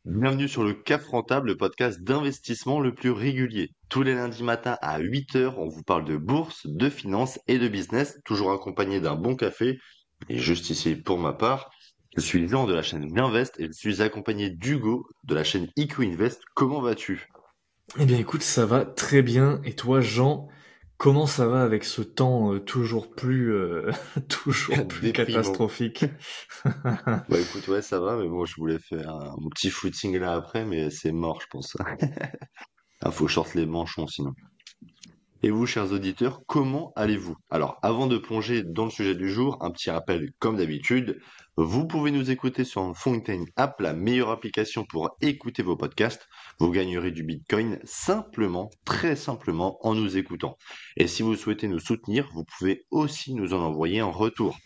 Bienvenue sur le CAF Rentable, le podcast d'investissement le plus régulier. Tous les lundis matins à 8 heures, on vous parle de bourse, de finance et de business, toujours accompagné d'un bon café. Et juste ici, pour ma part, je suis Jean de la chaîne Bienvest et je suis accompagné d'Hugo de la chaîne IQ Invest. Comment vas-tu? Eh bien écoute, ça va très bien. Et toi, Jean, comment ça va avec ce temps toujours plus, toujours plus Déprimant. catastrophique? Bah écoute, ouais, ça va, mais bon, je voulais faire mon petit footing là après, mais c'est mort, je pense. Ah, faut short les manchons sinon. Et vous, chers auditeurs, comment allez-vous? Alors, avant de plonger dans le sujet du jour, un petit rappel comme d'habitude, vous pouvez nous écouter sur Fountain App, la meilleure application pour écouter vos podcasts. Vous gagnerez du Bitcoin simplement, très simplement, en nous écoutant. Et si vous souhaitez nous soutenir, vous pouvez aussi nous en envoyer en retour.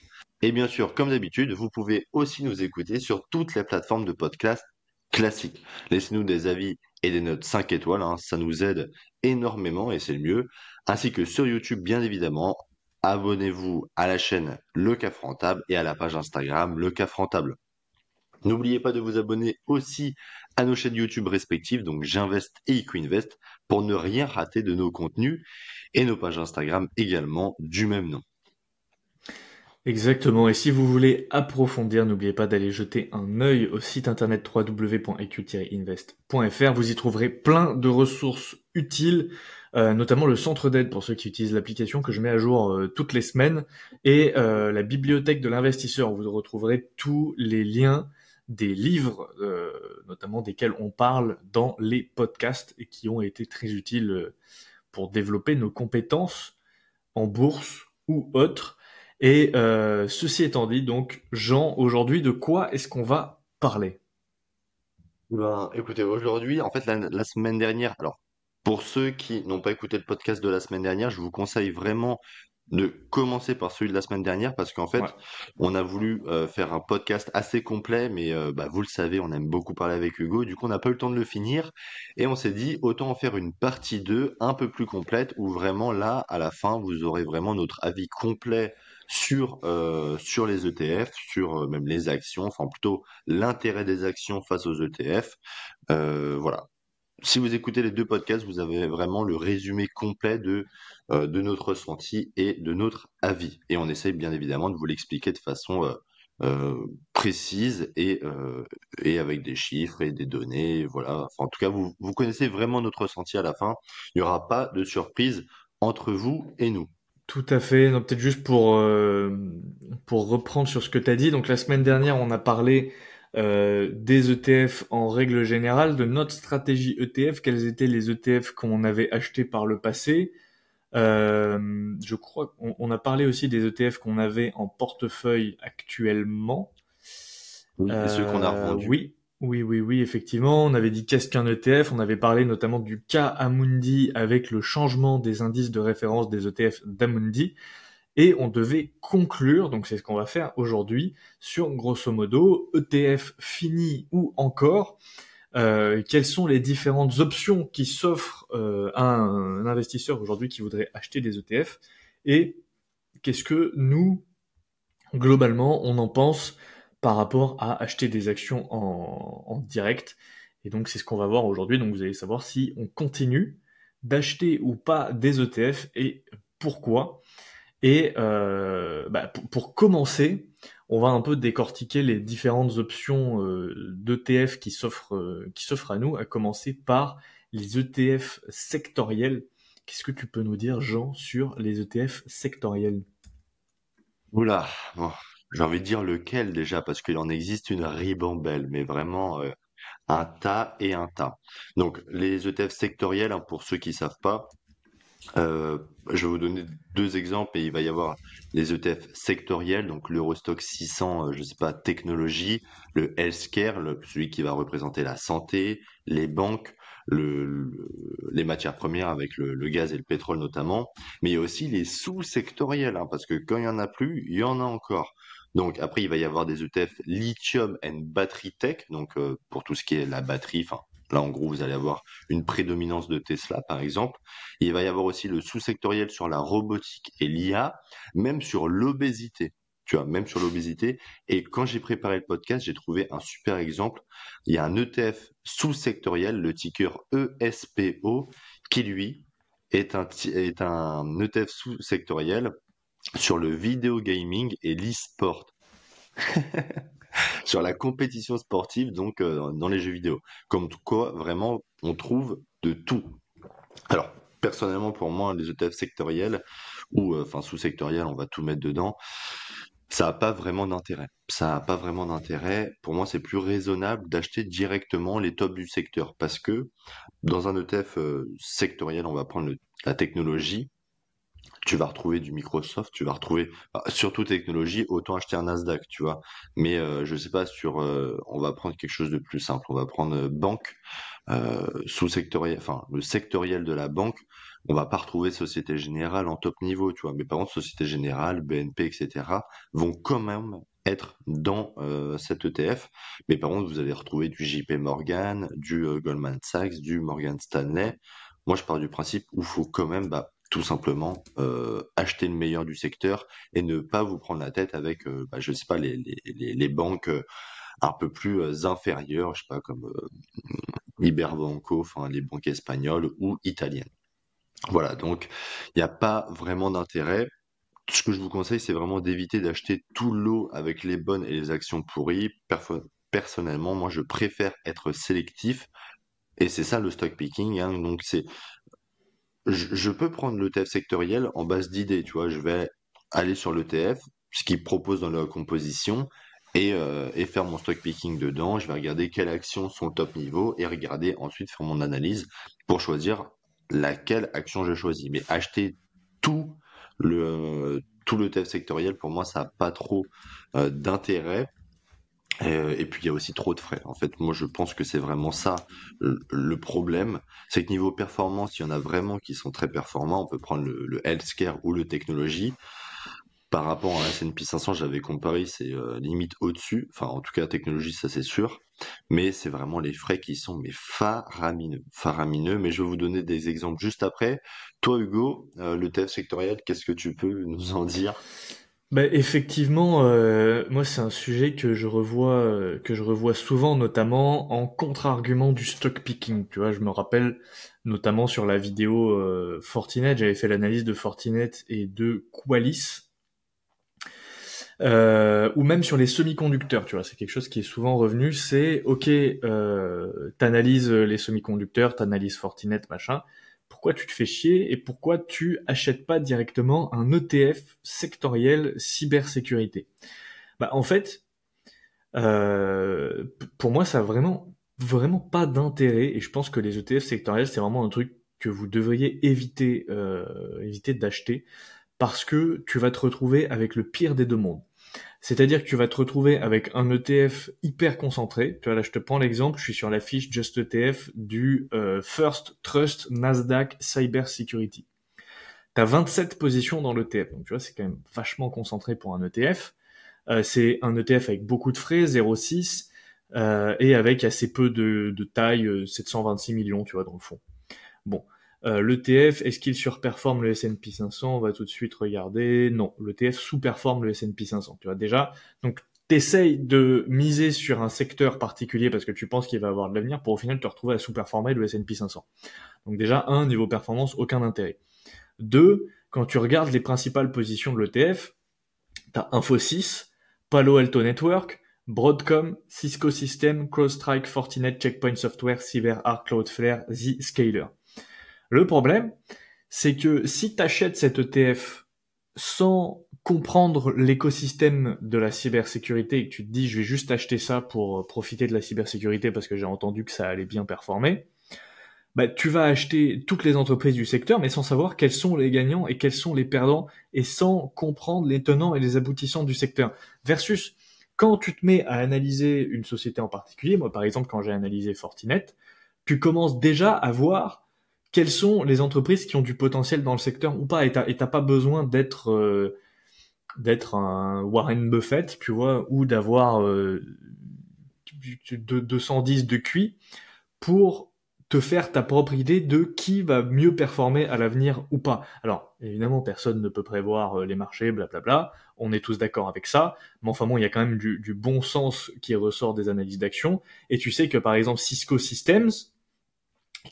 Et bien sûr, comme d'habitude, vous pouvez aussi nous écouter sur toutes les plateformes de podcast classiques. Laissez-nous des avis et des notes 5 étoiles, hein, ça nous aide énormément et c'est le mieux. Ainsi que sur YouTube, bien évidemment. Abonnez-vous à la chaîne Le CAF Rentable et à la page Instagram Le CAF Rentable. N'oubliez pas de vous abonner aussi à nos chaînes YouTube respectives, donc J'investe et EquiInvest, pour ne rien rater de nos contenus et nos pages Instagram également du même nom. Exactement. Et si vous voulez approfondir, n'oubliez pas d'aller jeter un œil au site internet www.eq-invest.fr. Vous y trouverez plein de ressources utiles, notamment le centre d'aide pour ceux qui utilisent l'application que je mets à jour toutes les semaines, et la bibliothèque de l'investisseur où vous retrouverez tous les liens des livres, notamment desquels on parle dans les podcasts et qui ont été très utiles pour développer nos compétences en bourse ou autre. Et ceci étant dit, donc, Jean, aujourd'hui, de quoi est-ce qu'on va parler? Ben, écoutez, aujourd'hui, en fait, la semaine dernière, alors, pour ceux qui n'ont pas écouté le podcast de la semaine dernière, je vous conseille vraiment de commencer par celui de la semaine dernière parce qu'en Ouais. fait, on a voulu faire un podcast assez complet, mais bah, vous le savez, on aime beaucoup parler avec Hugo, du coup, on n'a pas eu le temps de le finir et on s'est dit, autant en faire une partie 2 un peu plus complète où vraiment là, à la fin, vous aurez vraiment notre avis complet sur les ETF, sur même les actions, enfin plutôt l'intérêt des actions face aux ETF. Voilà. Si vous écoutez les deux podcasts, vous avez vraiment le résumé complet de notre ressenti et de notre avis. Et on essaye bien évidemment de vous l'expliquer de façon précise et avec des chiffres et des données. Voilà. Enfin, en tout cas, vous connaissez vraiment notre ressenti à la fin. Il n'y aura pas de surprise entre vous et nous. Tout à fait. Non, peut-être juste pour reprendre sur ce que tu as dit. Donc la semaine dernière, on a parlé des ETF en règle générale, de notre stratégie ETF, quels étaient les ETF qu'on avait achetés par le passé. Je crois qu'on a parlé aussi des ETF qu'on avait en portefeuille actuellement. Oui. Et ceux qu'on a revendus. Oui, effectivement. On avait dit qu'est-ce qu'un ETF. On avait parlé notamment du cas Amundi avec le changement des indices de référence des ETF d'Amundi. Et on devait conclure, donc c'est ce qu'on va faire aujourd'hui, sur grosso modo ETF fini ou encore, quelles sont les différentes options qui s'offrent à un investisseur aujourd'hui qui voudrait acheter des ETF et qu'est-ce que nous, globalement, on en pense par rapport à acheter des actions en direct. Et donc, c'est ce qu'on va voir aujourd'hui. Donc, vous allez savoir si on continue d'acheter ou pas des ETF et pourquoi. Et pour commencer, on va un peu décortiquer les différentes options d'ETF qui s'offrent à nous, à commencer par les ETF sectoriels. Qu'est-ce que tu peux nous dire, Jean, sur les ETF sectoriels? Oula, bon, j'ai envie de dire lequel déjà, parce qu'il en existe une ribambelle, mais vraiment un tas et un tas. Donc les ETF sectoriels, hein, pour ceux qui savent pas, je vais vous donner deux exemples et il va y avoir les ETF sectoriels, donc l'Eurostock 600, je sais pas, technologie, le healthcare, celui qui va représenter la santé, les banques, les matières premières avec le gaz et le pétrole notamment, mais il y a aussi les sous-sectoriels, hein, parce que quand il y en a plus, il y en a encore. Donc après, il va y avoir des ETF lithium and battery tech, donc pour tout ce qui est la batterie, enfin là en gros vous allez avoir une prédominance de Tesla par exemple. Il va y avoir aussi le sous-sectoriel sur la robotique et l'IA, même sur l'obésité. tu vois, même sur l'obésité. Et quand j'ai préparé le podcast, j'ai trouvé un super exemple. Il y a un ETF sous-sectoriel, le ticker ESPO, qui lui est un ETF sous-sectoriel sur le vidéo gaming et l'e-sport, sur la compétition sportive, donc dans les jeux vidéo. Comme quoi, vraiment, on trouve de tout. Alors, personnellement, pour moi, les ETF sectoriels, ou enfin sous-sectoriels, on va tout mettre dedans, ça n'a pas vraiment d'intérêt. Ça n'a pas vraiment d'intérêt. Pour moi, c'est plus raisonnable d'acheter directement les tops du secteur, parce que dans un ETF sectoriel, on va prendre la technologie, tu vas retrouver du Microsoft, tu vas retrouver surtout technologie, autant acheter un Nasdaq, tu vois. Mais je sais pas on va prendre quelque chose de plus simple. On va prendre banque sous-sectoriel, enfin le sectoriel de la banque. On va pas retrouver Société Générale en top niveau, tu vois. Mais par contre, Société Générale, BNP, etc. vont quand même être dans cet ETF. Mais par contre, vous allez retrouver du JP Morgan, du Goldman Sachs, du Morgan Stanley. Moi, je pars du principe où il faut quand même tout simplement acheter le meilleur du secteur et ne pas vous prendre la tête avec, je sais pas, les banques un peu plus inférieures, je sais pas, comme Iberbanco, enfin les banques espagnoles ou italiennes. Voilà, donc il n'y a pas vraiment d'intérêt. Ce que je vous conseille, c'est vraiment d'éviter d'acheter tout l'eau avec les bonnes et les actions pourries. Personnellement, moi, je préfère être sélectif. Et c'est ça le stock picking, hein. Donc je peux prendre l'ETF sectoriel en base d'idées, tu vois. Je vais aller sur l'ETF, ce qu'il propose dans la composition, et faire mon stock picking dedans. Je vais regarder quelles actions sont top niveau et regarder ensuite faire mon analyse pour choisir laquelle action je choisis. Mais acheter tout tout l'ETF sectoriel, pour moi, ça n'a pas trop d'intérêt. Et puis il y a aussi trop de frais. En fait, moi je pense que c'est vraiment ça le problème. C'est que niveau performance, il y en a vraiment qui sont très performants. On peut prendre le healthcare ou le technologie. Par rapport à S&P 500, j'avais comparé, c'est limite au-dessus. Enfin, en tout cas, technologie, ça c'est sûr. Mais c'est vraiment les frais qui sont mais faramineux, faramineux. Mais je vais vous donner des exemples juste après. Toi, Hugo, le TF sectoriel, qu'est-ce que tu peux nous en dire? Bah, effectivement, moi c'est un sujet que je revois souvent, notamment en contre-argument du stock picking. Tu vois, je me rappelle notamment sur la vidéo Fortinet, j'avais fait l'analyse de Fortinet et de Qualys, ou même sur les semi-conducteurs. Tu vois, c'est quelque chose qui est souvent revenu. C'est ok, t'analyses les semi-conducteurs, t'analyses Fortinet, machin. Pourquoi tu te fais chier et pourquoi tu achètes pas directement un ETF sectoriel cybersécurité? Bah en fait, pour moi, ça a vraiment pas d'intérêt et je pense que les ETF sectoriels, c'est vraiment un truc que vous devriez éviter d'acheter parce que tu vas te retrouver avec le pire des deux mondes. C'est-à-dire que tu vas te retrouver avec un ETF hyper concentré. Tu vois, là, je te prends l'exemple, je suis sur la fiche Just ETF du First Trust Nasdaq Cyber Security. Tu as 27 positions dans l'ETF, donc tu vois, c'est quand même vachement concentré pour un ETF. C'est un ETF avec beaucoup de frais, 0,6, et avec assez peu de taille, 726 millions, tu vois, dans le fond. Bon, l'ETF, est-ce qu'il surperforme le S&P 500? On va tout de suite regarder. Non, l'ETF sous-performe le S&P 500. Tu vois déjà. Donc, t'essayes de miser sur un secteur particulier parce que tu penses qu'il va avoir de l'avenir pour au final te retrouver à sous-performer le S&P 500. Donc déjà, niveau performance, aucun intérêt. Deux, quand tu regardes les principales positions de l'ETF, t'as Infosys, Palo Alto Network, Broadcom, Cisco Systems, CrowdStrike, Fortinet, Checkpoint Software, CyberArk, Cloudflare, Zscaler. Le problème, c'est que si tu achètes cet ETF sans comprendre l'écosystème de la cybersécurité et que tu te dis je vais juste acheter ça pour profiter de la cybersécurité parce que j'ai entendu que ça allait bien performer, bah, tu vas acheter toutes les entreprises du secteur mais sans savoir quels sont les gagnants et quels sont les perdants et sans comprendre les tenants et les aboutissants du secteur. Versus quand tu te mets à analyser une société en particulier, moi par exemple quand j'ai analysé Fortinet, tu commences déjà à voir quelles sont les entreprises qui ont du potentiel dans le secteur ou pas. Et t'as pas besoin d'être un Warren Buffett, tu vois, ou d'avoir 210 de QI pour te faire ta propre idée de qui va mieux performer à l'avenir ou pas. Alors, évidemment, personne ne peut prévoir les marchés, blablabla, on est tous d'accord avec ça, mais enfin bon, il y a quand même du bon sens qui ressort des analyses d'action, et tu sais que par exemple Cisco Systems,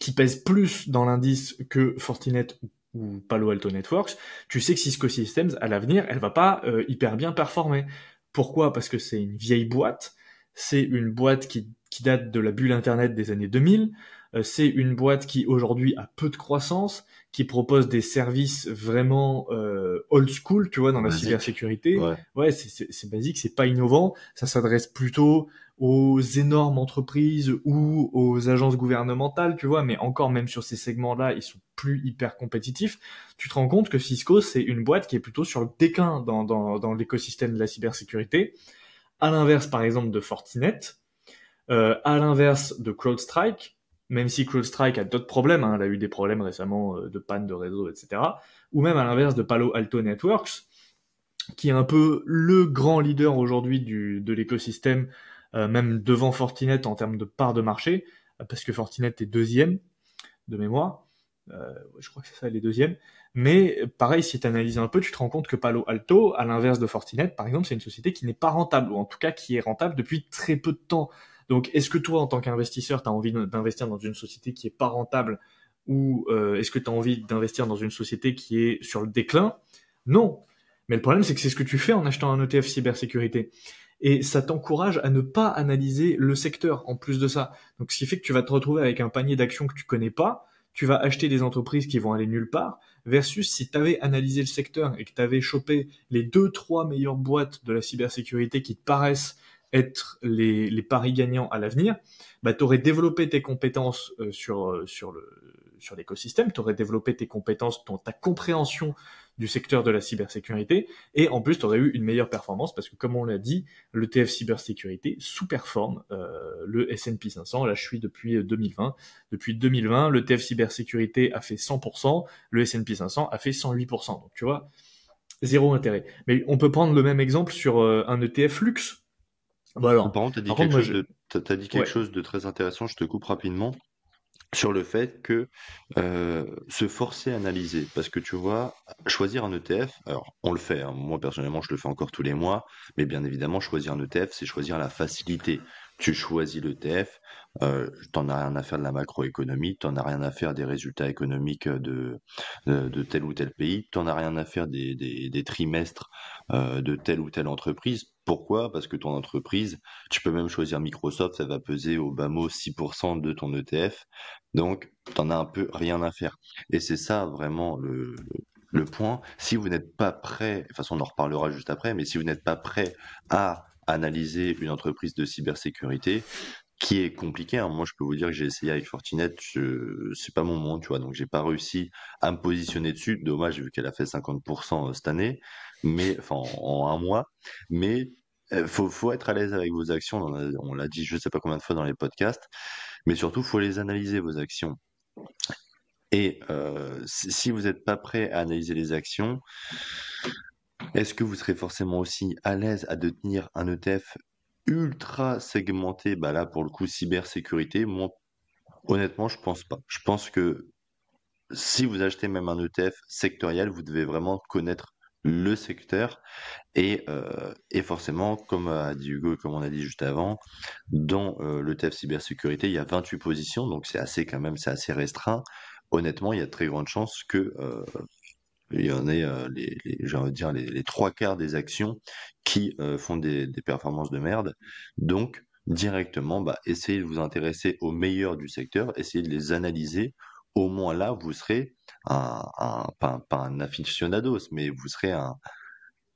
qui pèse plus dans l'indice que Fortinet ou Palo Alto Networks, tu sais que Cisco Systems, à l'avenir, elle va pas hyper bien performer. Pourquoi? Parce que c'est une vieille boîte, c'est une boîte qui date de la bulle Internet des années 2000, c'est une boîte qui aujourd'hui a peu de croissance, qui propose des services vraiment old school, tu vois, dans la Basique. cybersécurité. Ouais. Ouais, c'est basique, c'est pas innovant, ça s'adresse plutôt aux énormes entreprises ou aux agences gouvernementales, tu vois, mais encore même sur ces segments-là, ils sont plus hyper compétitifs. Tu te rends compte que Cisco, c'est une boîte qui est plutôt sur le déclin dans l'écosystème de la cybersécurité, à l'inverse, par exemple, de Fortinet, à l'inverse de CrowdStrike, même si CrowdStrike a d'autres problèmes, hein, elle a eu des problèmes récemment de panne de réseau, etc., ou même à l'inverse de Palo Alto Networks, qui est un peu le grand leader aujourd'hui de l'écosystème, même devant Fortinet en termes de part de marché, parce que Fortinet est deuxième de mémoire. Je crois que c'est ça, les deuxièmes. Mais pareil, si tu analyses un peu, tu te rends compte que Palo Alto, à l'inverse de Fortinet, par exemple, c'est une société qui n'est pas rentable, ou en tout cas qui est rentable depuis très peu de temps. Donc, est-ce que toi, en tant qu'investisseur, tu as envie d'investir dans une société qui est pas rentable, ou est-ce que tu as envie d'investir dans une société qui est sur le déclin? Non. Mais le problème, c'est que c'est ce que tu fais en achetant un ETF cybersécurité. Et ça t'encourage à ne pas analyser le secteur en plus de ça. Donc, ce qui fait que tu vas te retrouver avec un panier d'actions que tu connais pas, tu vas acheter des entreprises qui vont aller nulle part, versus si tu avais analysé le secteur et que tu avais chopé les 2-3 meilleures boîtes de la cybersécurité qui te paraissent être les paris gagnants à l'avenir, bah, tu aurais développé tes compétences sur l'écosystème, tu aurais développé tes compétences, ta compréhension du secteur de la cybersécurité, et en plus, tu aurais eu une meilleure performance, parce que comme on l'a dit, l'ETF cybersécurité sous-performe le S&P 500. Là, je suis depuis 2020. Depuis 2020, l'ETF cybersécurité a fait 100%, le S&P 500 a fait 108%. Donc, tu vois, zéro intérêt. Mais on peut prendre le même exemple sur un ETF luxe. Bon Par alors, contre, par contre, moi, t'as dit quelque ouais, chose de très intéressant, je te coupe rapidement, sur le fait que se forcer à analyser. Parce que tu vois, choisir un ETF, alors on le fait, hein, moi personnellement je le fais encore tous les mois, mais bien évidemment, choisir un ETF, c'est choisir la facilité. Tu choisis l'ETF, t'en as rien à faire de la macroéconomie, t'en as rien à faire des résultats économiques de tel ou tel pays, t'en as rien à faire des trimestres de telle ou telle entreprise. Pourquoi? Parce que ton entreprise, tu peux même choisir Microsoft, ça va peser au bas mot 6% de ton ETF. Donc, t'en as un peu rien à faire. Et c'est ça vraiment le point. Si vous n'êtes pas prêt, de toute façon on en reparlera juste après, mais si vous n'êtes pas prêt à analyser une entreprise de cybersécurité, qui est compliqué, hein. Moi, je peux vous dire que j'ai essayé avec Fortinet, c'est pas mon monde, tu vois, donc j'ai pas réussi à me positionner dessus. Dommage, vu qu'elle a fait 50% cette année, mais enfin en un mois. Mais faut être à l'aise avec vos actions. On l'a dit, je sais pas combien de fois dans les podcasts, mais surtout, faut les analyser vos actions. Et si vous n'êtes pas prêt à analyser les actions, est-ce que vous serez forcément aussi à l'aise à détenir un ETF ultra segmenté, bah là pour le coup cybersécurité? Moi, honnêtement, je pense pas. Je pense que si vous achetez même un ETF sectoriel, vous devez vraiment connaître le secteur et forcément, comme a dit Hugo et comme on a dit juste avant, dans l'ETF cybersécurité, il y a 28 positions, donc c'est assez quand même, c'est assez restreint. Honnêtement, il y a de très grandes chances que il y en ait j'ai envie de dire les trois quarts des actions qui font des performances de merde. Donc directement, bah, essayez de vous intéresser aux meilleurs du secteur, essayez de les analyser. Au moins là, vous serez pas un aficionados, mais vous serez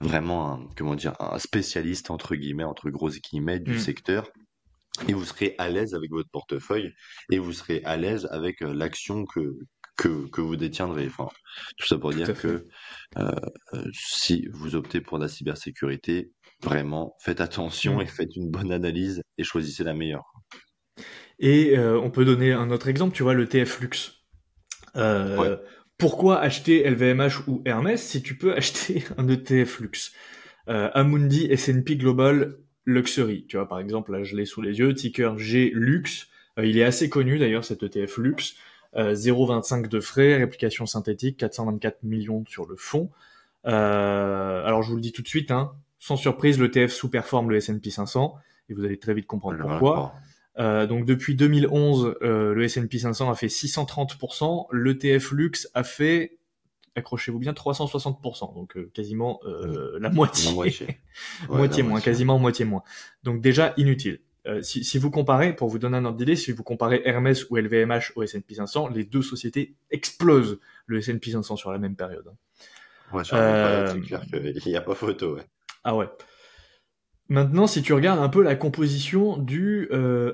vraiment comment dire, un spécialiste entre grosses guillemets du hmm. secteur et vous serez à l'aise avec votre portefeuille et vous serez à l'aise avec l'action que vous détiendrez. Enfin, tout ça pour Tout dire à fait. que si vous optez pour la cybersécurité, vraiment, faites attention et Hmm. faites une bonne analyse et choisissez la meilleure. Et on peut donner un autre exemple, tu vois, le TF Luxe. Ouais, Euh, Pourquoi acheter LVMH ou Hermès si tu peux acheter un ETF Luxe? Amundi S&P Global Luxury, tu vois, par exemple, là je l'ai sous les yeux, ticker G Lux, Il est assez connu d'ailleurs, cet ETF luxe. 0,25 de frais, réplication synthétique, 424 millions sur le fond. Alors je vous le dis tout de suite, hein, sans surprise, l'ETF sous-performe le S&P 500 et vous allez très vite comprendre pourquoi. Donc depuis 2011, le S&P 500 a fait 630%, l'ETF luxe a fait, accrochez-vous bien, 360%, donc quasiment la moitié. La moitié. Ouais, moitié la moins, moitié. quasiment moitié moins. Donc déjà inutile. Si vous comparez, pour vous donner un ordre d'idée, si vous comparez Hermès ou LVMH au S&P 500, les deux sociétés explosent le S&P 500 sur la même période. Ouais, sur la même période, c'est clair qu'il n'y a pas photo, ouais. Ah ouais. Maintenant, si tu regardes un peu la composition du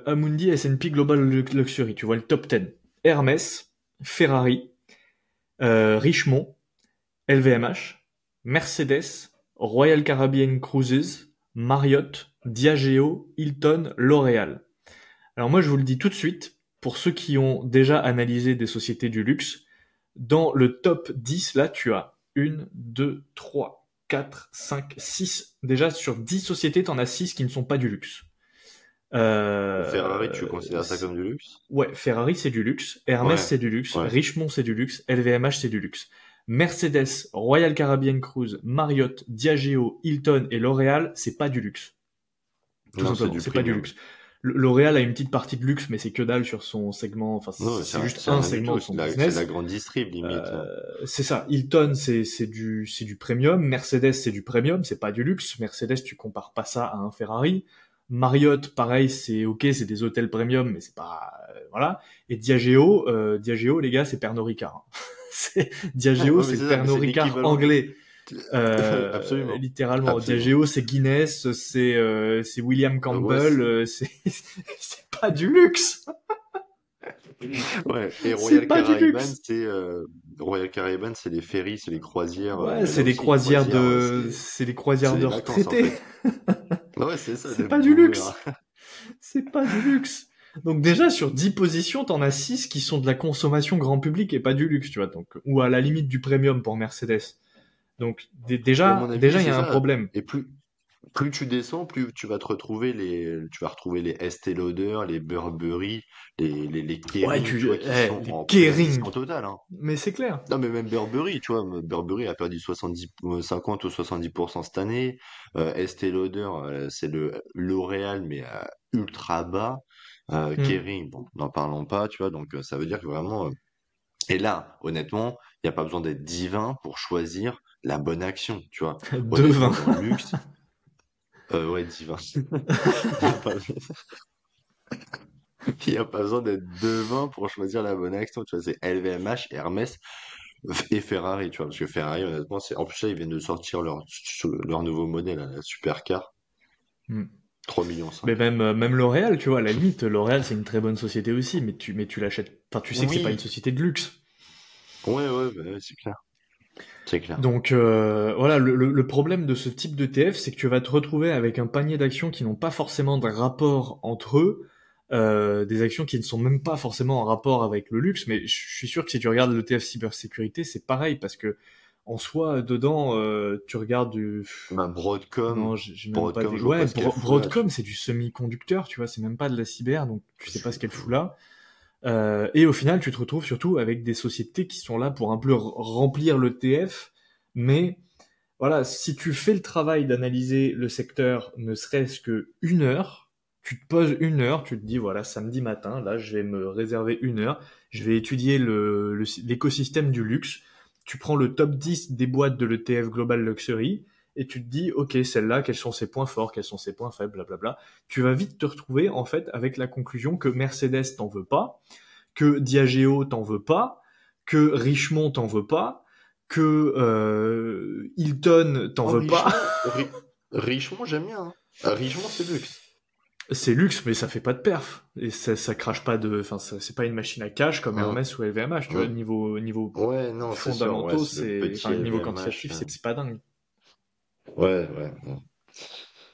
Amundi S&P Global Luxury, tu vois le top 10. Hermès, Ferrari, Richemont, LVMH, Mercedes, Royal Caribbean Cruises, Marriott, Diageo, Hilton, L'Oréal. Alors moi, je vous le dis tout de suite, pour ceux qui ont déjà analysé des sociétés du luxe, dans le top 10, là, tu as 1, 2, 3, 4, 5, 6. Déjà, sur 10 sociétés, t'en as 6 qui ne sont pas du luxe. Ferrari, tu considères ça comme du luxe? Ouais, Ferrari, c'est du luxe. Hermès, Ouais, c'est du luxe. ouais. Richemont, c'est du luxe. LVMH, c'est du luxe. Mercedes, Royal Caribbean Cruise, Marriott, Diageo, Hilton et L'Oréal, c'est pas du luxe. Tout Non, c'est simplement, du c'est pas du premium. luxe. L'Oréal a une petite partie de luxe, mais c'est que dalle sur son segment. Enfin, Non, c'est juste c'est un rien du segment tout. de son C'est de business. la grande distrib, limite. C'est ça. Hilton, c'est du premium. Mercedes, c'est du premium. C'est pas du luxe. Mercedes, tu compares pas ça à un Ferrari. Marriott, pareil, c'est ok, c'est des hôtels premium, mais c'est pas, voilà. Et Diageo, les gars, c'est Pernod Ricard. Diageo, Ouais, mais c'est c'est ça, mais Pernod c'est Ricard l'équivalent. anglais. Absolument. Littéralement. Absolument. Diageo, c'est Guinness, c'est William Ouais, Campbell, c'est pas du luxe. ouais. Et C'est pas du luxe. Royal Caribbean, c'est les ferries, c'est les croisières. Ouais, Mais là aussi, les croisières, c'est des croisières c'est de des vacances, en retraités. fait. Ouais, c'est ça, C'est le pas du boomer. luxe. C'est pas du luxe. Donc déjà, sur 10 positions, t'en as 6 qui sont de la consommation grand public et pas du luxe, tu vois. Donc, ou à la limite du premium pour Mercedes. Donc, Et à mon déjà, avis, il y c'est a un ça. problème. Et plus tu descends, plus tu vas tu vas retrouver les Estée Lauder, les Burberry, les Ouais, Kering, tu vois, qui sont les en Kering. perdition totale, hein. Mais c'est clair. Non, mais même Burberry, tu vois, Burberry a perdu 50 ou 70% cette année. Estée Lauder, c'est le L'Oréal, mais ultra bas. Hmm. Kering, bon, n'en parlons pas, tu vois, donc ça veut dire que vraiment. Et là, honnêtement, il n'y a pas besoin d'être divin pour choisir la bonne action, tu vois. Devin. Honnêtement, dans le luxe, ouais, divin. Il n'y a pas, il y a pas besoin d'être devin pour choisir la bonne action, tu vois. C'est LVMH, Hermès et Ferrari, tu vois. Parce que Ferrari, honnêtement, en plus, là, ils viennent de sortir leur nouveau modèle, la supercar. Hmm. 3,5 Mais millions. même L'Oréal, tu vois, à la limite, L'Oréal, c'est une très bonne société aussi, mais tu l'achètes. Enfin, tu sais que c'est pas une Oui, société de luxe. ouais, ouais, bah ouais, c'est clair. C'est clair. Donc voilà, le problème de ce type d'ETF, c'est que tu vas te retrouver avec un panier d'actions qui n'ont pas forcément de rapport entre eux, des actions qui ne sont même pas forcément en rapport avec le luxe, mais je suis sûr que si tu regardes l'ETF cybersécurité, c'est pareil, parce que en soi, dedans, tu regardes du... Bah, Non, Broadcom, j'ai même pas Broadcom, des... je vois Ouais, pas ce qu'elle fout là. Broadcom, c'est du semi-conducteur, tu vois, c'est même pas de la cyber, donc tu sais pas ce qu'elle fout là. Et au final, tu te retrouves surtout avec des sociétés qui sont là pour un peu remplir l'ETF, mais voilà, si tu fais le travail d'analyser le secteur, ne serait-ce que 1 heure, tu te poses 1 heure, tu te dis voilà, samedi matin, là, je vais me réserver 1 heure, je vais étudier l'écosystème du luxe. Tu prends le top 10 des boîtes de l'ETF Global Luxury et tu te dis ok, celle-là, quels sont ses points forts, quels sont ses points faibles, blablabla. Tu vas vite te retrouver en fait avec la conclusion que Mercedes t'en veut pas, que Diageo t'en veut pas, que Richemont t'en veut pas, que Hilton t'en Oh, veut pas. Richemont, j'aime bien, hein. Richemont, c'est luxe. C'est luxe, mais ça fait pas de perf. Et ça crache pas de, enfin, c'est pas une machine à cash comme Hum, Hermès ou LVMH, tu vois, hum. niveau Ouais, non, c'est sûr, ouais, fondamentaux, c'est le c'est, petit enfin, niveau LVMH. quantitatif, c'est pas dingue. Ouais, ouais, ouais.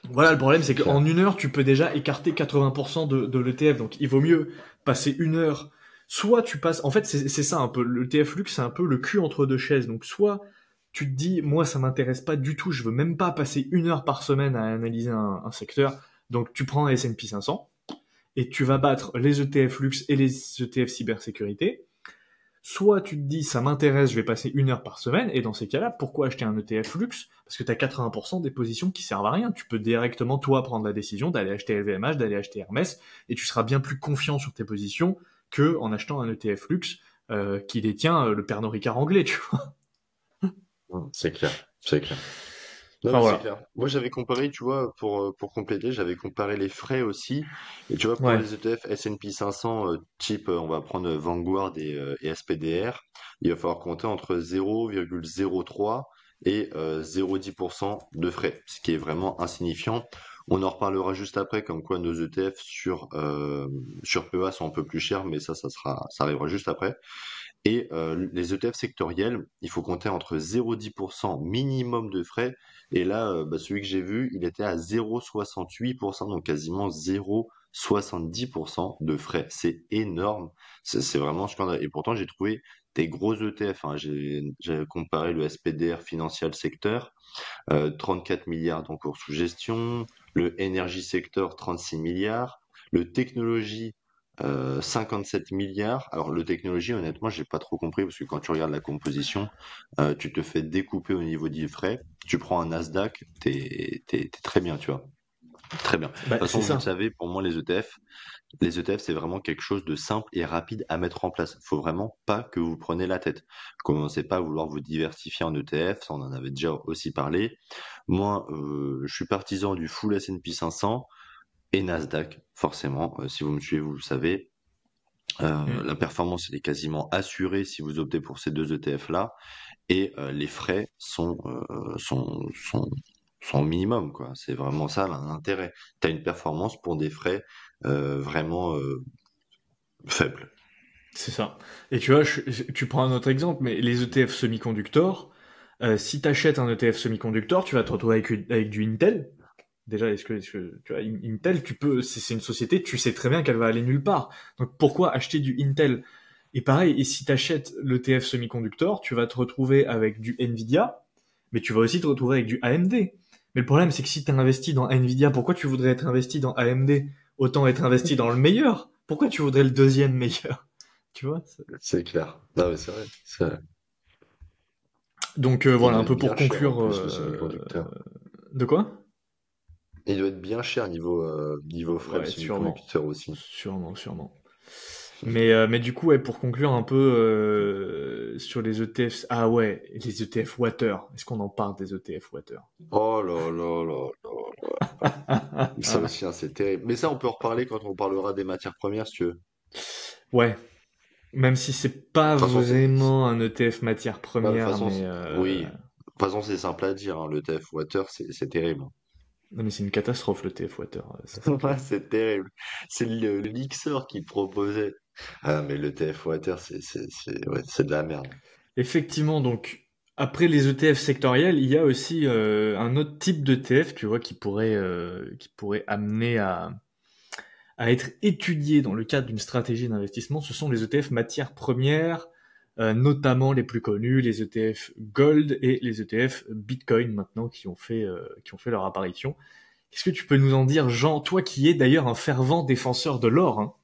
Voilà, le problème, C'est c'est clair. qu'en 1 heure, tu peux déjà écarter 80% de l'ETF. Donc, il vaut mieux passer 1 heure. Soit tu passes, en fait, c'est ça un peu. Le TF Lux, c'est un peu le cul entre deux chaises. Donc, soit tu te dis, moi, ça m'intéresse pas du tout. Je veux même pas passer 1 heure par semaine à analyser un secteur. Donc, tu prends un S&P 500. et tu vas battre les ETF luxe et les ETF cybersécurité. Soit tu te dis, ça m'intéresse, je vais passer 1 heure par semaine, et dans ces cas-là, pourquoi acheter un ETF luxe? Parce que tu as 80% des positions qui servent à rien. Tu peux directement, toi, prendre la décision d'aller acheter LVMH, d'aller acheter Hermès, et tu seras bien plus confiant sur tes positions que en achetant un ETF luxe qui détient le Pernod Ricard anglais, tu vois. C'est clair, c'est clair. Non, Enfin mais c'est voilà. clair. Moi, j'avais comparé, tu vois, pour compléter, j'avais comparé les frais aussi. Et tu vois, pour Ouais. les ETF S&P 500, type, on va prendre Vanguard et SPDR, il va falloir compter entre 0,03 et 0,10% de frais, ce qui est vraiment insignifiant. On en reparlera juste après, comme quoi nos ETF sur PEA sont un peu plus chers, mais ça arrivera juste après. Et les ETF sectoriels, il faut compter entre 0,10% minimum de frais. Et là, bah, celui que j'ai vu, il était à 0,68%, donc quasiment 0,70% de frais. C'est énorme. C'est vraiment scandaleux. Et pourtant, j'ai trouvé des gros ETF, hein. J'ai comparé le SPDR Financial Sector, 34 milliards d'encours sous gestion, le Energy Sector, 36 milliards, le Technologie, 57 milliards. Alors, le technologie, honnêtement, j'ai pas trop compris parce que quand tu regardes la composition, tu te fais découper au niveau des frais. Tu prends un Nasdaq, t'es très bien, tu vois. Très bien. De toute Bah, c'est façon, vous le ça. savez, pour moi, les ETF, c'est vraiment quelque chose de simple et rapide à mettre en place. Faut vraiment pas que vous preniez la tête. Commencez pas à vouloir vous diversifier en ETF, ça on en avait déjà aussi parlé. Moi, je suis partisan du full S&P 500 et Nasdaq, forcément. Si vous me suivez, vous le savez. Mm. La performance elle est quasiment assurée si vous optez pour ces deux ETF-là, et les frais sont au minimum, quoi. C'est vraiment ça l'intérêt. Tu as une performance pour des frais vraiment faibles. C'est ça. Et tu vois, tu prends un autre exemple, mais les ETF semi-conducteurs, si tu achètes un ETF semi-conducteur, tu vas te retrouver avec du Intel. Déjà, tu vois, Intel, c'est une société, tu sais très bien qu'elle va aller nulle part. Donc pourquoi acheter du Intel? Et pareil, et si tu achètes l'ETF semi-conducteur, tu vas te retrouver avec du Nvidia, mais tu vas aussi te retrouver avec du AMD. Mais le problème, c'est que si tu investi dans Nvidia, pourquoi tu voudrais être investi dans AMD? Autant être investi dans le meilleur. Pourquoi tu voudrais le deuxième meilleur? Tu vois? C'est clair. Non, mais c'est vrai. Donc Il voilà, doit un être peu pour bien cher en conclure. plus, le semi-conducteur. De quoi? Il doit être bien cher niveau frais, le Ouais, sûrement. semi-conducteur aussi. Sûrement, sûrement. Mais du coup, ouais, pour conclure un peu sur les ETF. Ah ouais, les ETF Water. Est-ce qu'on en parle des ETF Water? Oh là là là là. Ça aussi, hein, c'est terrible. Mais ça, on peut en reparler quand on parlera des matières premières, si tu veux. Ouais, même si c'est pas De toute façon, vraiment un ETF matière bah, de toute première, façon, mais oui. De toute façon, c'est simple à dire, hein. Le TF Water, c'est terrible. non, mais c'est une catastrophe le ETF Water, ça c'est Ouais, clair. c'est terrible. C'est le mixeur qui proposait. Ah, mais le TF Water, ouais, c'est de la merde. Effectivement, donc après les ETF sectoriels, il y a aussi un autre type d'ETF, tu vois, qui pourrait amener à être étudié dans le cadre d'une stratégie d'investissement. Ce sont les ETF matières premières, notamment les plus connus, les ETF Gold et les ETF Bitcoin maintenant qui ont fait leur apparition. Qu'est-ce que tu peux nous en dire, Jean, toi qui es d'ailleurs un fervent défenseur de l'or, hein?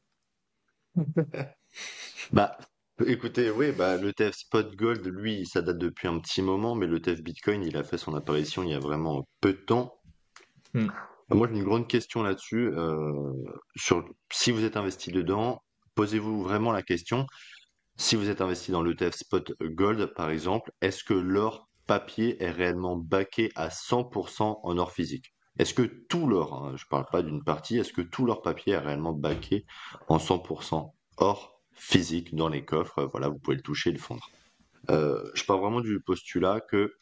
Bah, écoutez, oui, bah, le TF Spot Gold, lui, ça date depuis un petit moment, mais le TF Bitcoin, il a fait son apparition il y a vraiment peu de temps. Hmm. Moi, j'ai une grande question là-dessus. Sur si vous êtes investi dedans, posez-vous vraiment la question. Si vous êtes investi dans l'ETF Spot Gold, par exemple, est-ce que l'or papier est réellement backé à 100% en or physique? Est-ce que tout l'or, hein, je ne parle pas d'une partie, est-ce que tout l'or papier est réellement backé en 100% or physique dans les coffres? Voilà, vous pouvez le toucher et le fondre. Je pars vraiment du postulat que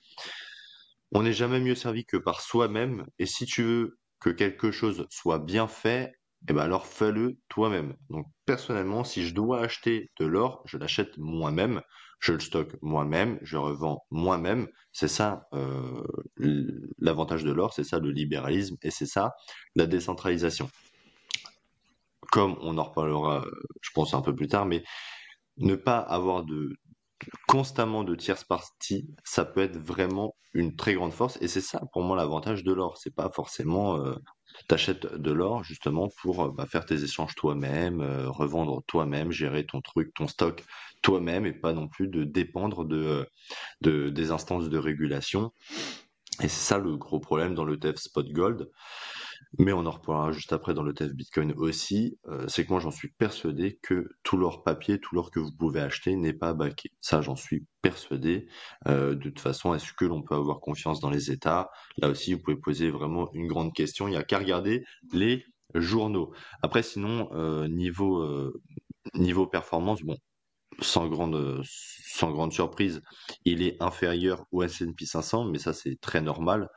on n'est jamais mieux servi que par soi-même, et si tu veux que quelque chose soit bien fait, eh ben alors fais-le toi-même. Donc personnellement, si je dois acheter de l'or, je l'achète moi-même, je le stocke moi-même, je revends moi-même. C'est ça l'avantage de l'or, c'est ça le libéralisme, et c'est ça la décentralisation. Comme on en reparlera, je pense un peu plus tard, mais ne pas avoir constamment de tierces parties, ça peut être vraiment une très grande force. Et c'est ça, pour moi, l'avantage de l'or. C'est pas forcément, t'achètes de l'or justement pour faire tes échanges toi-même, revendre toi-même, gérer ton truc, ton stock toi-même, et pas non plus de dépendre des instances de régulation. Et c'est ça le gros problème dans l'ETF Spot Gold. Mais on en reparlera juste après dans l'ETF Bitcoin aussi. C'est que moi j'en suis persuadé que tout l'or papier, tout l'or que vous pouvez acheter n'est pas backé. Ça j'en suis persuadé. De toute façon, est-ce que l'on peut avoir confiance dans les États? Là aussi, vous pouvez poser vraiment une grande question. Il n'y a qu'à regarder les journaux. Après, sinon, niveau performance, bon, sans grande surprise, il est inférieur au S&P 500, mais ça c'est très normal.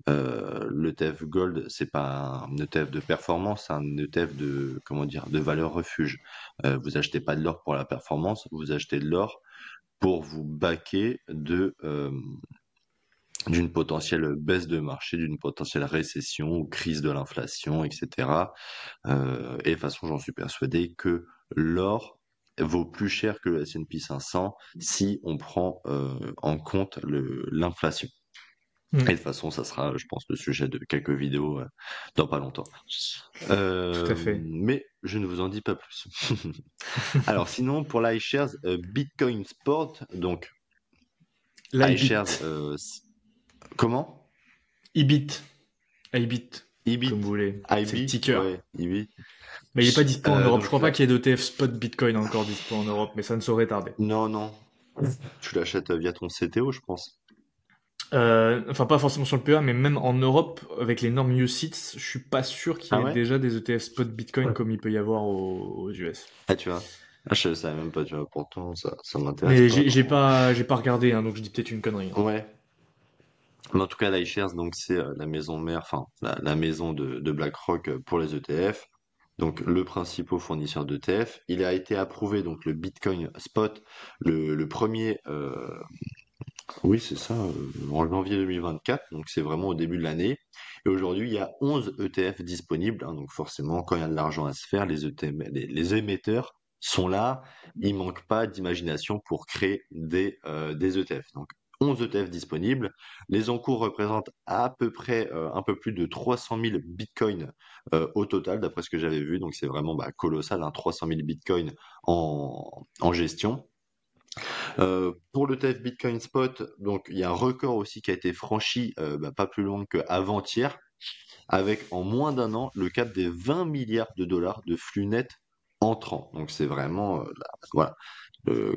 L'ETF Gold, c'est pas un ETF de performance, c'est un ETF de, comment dire, de valeur refuge. Vous achetez pas de l'or pour la performance, vous achetez de l'or pour vous baquer d'une potentielle baisse de marché, d'une potentielle récession ou crise de l'inflation, etc. Et de toute façon, j'en suis persuadé que l'or vaut plus cher que le S&P 500 si on prend en compte l'inflation. Et de toute façon, ça sera, je pense, le sujet de quelques vidéos dans pas longtemps. Tout à fait. Mais je ne vous en dis pas plus. Alors sinon, pour l'iShares Bitcoin Sport, donc iShares, L'iBit. comment? IBIT. IBIT. Comme IBIT, vous voulez. C'est le IB, ticker. ouais, IB. Mais il est pas dispo en Europe. Je Donc crois pas là, qu'il y ait d'ETF spot Bitcoin encore dispo en Europe, mais ça ne saurait tarder. non, non, tu l'achètes via ton CTO, je pense. Enfin, pas forcément sur le PEA, mais même en Europe, avec les normes UCITS, je suis pas sûr qu'il Ah y ait ouais? déjà des ETF spot Bitcoin comme il peut y avoir aux US. Ah, tu vois. Ah, je savais même pas, tu vois, pourtant, ça m'intéresse Mais pas. j'ai pas regardé, hein, donc je dis peut-être une connerie, hein. Ouais. Mais en tout cas, l'iShares, donc, c'est la maison mère, enfin, la maison de BlackRock pour les ETF. Donc, le principal fournisseur d'ETF. Il a été approuvé, donc, le Bitcoin Spot, le premier, oui, c'est ça, en janvier 2024. Donc, c'est vraiment au début de l'année. Et aujourd'hui, il y a 11 ETF disponibles, hein. Donc, forcément, quand il y a de l'argent à se faire, les ETF, les émetteurs sont là. Il manque pas d'imagination pour créer des ETF. Donc, 11 ETF disponibles. Les encours représentent à peu près un peu plus de 300 000 bitcoins au total, d'après ce que j'avais vu. Donc, c'est vraiment colossal, hein, 300 000 bitcoins en gestion. Pour le TF Bitcoin Spot, donc il y a un record aussi qui a été franchi pas plus loin qu'avant-hier, avec en moins d'un an le cap des 20 milliards de dollars de flux net entrants. Donc c'est vraiment, voilà,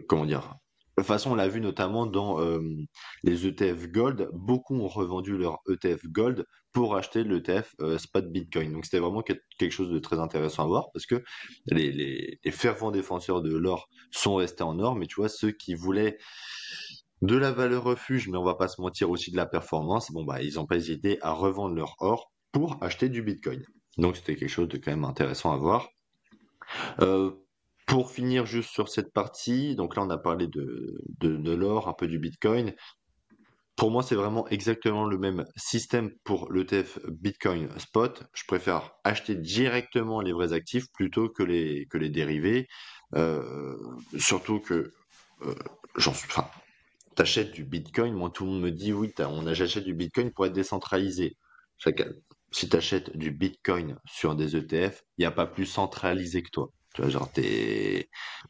comment dire. De toute façon, on l'a vu notamment dans les ETF Gold. Beaucoup ont revendu leur ETF Gold pour acheter l'ETF Spot Bitcoin. Donc c'était vraiment quelque chose de très intéressant à voir parce que les fervents défenseurs de l'or sont restés en or, mais tu vois, ceux qui voulaient de la valeur refuge, mais on va pas se mentir aussi de la performance, bon ils n'ont pas hésité à revendre leur or pour acheter du Bitcoin. Donc c'était quelque chose de quand même intéressant à voir. Euh, pour finir juste sur cette partie, donc là on a parlé de l'or, un peu du Bitcoin. Pour moi, c'est vraiment exactement le même système pour l'ETF Bitcoin Spot. Je préfère acheter directement les vrais actifs plutôt que les dérivés. Euh, surtout que euh, enfin, t'achètes du Bitcoin. Moi, tout le monde me dit oui, j'achète du Bitcoin pour être décentralisé. Chacun, si t'achètes du Bitcoin sur des ETF, il n'y a pas plus centralisé que toi. Tu vois, genre,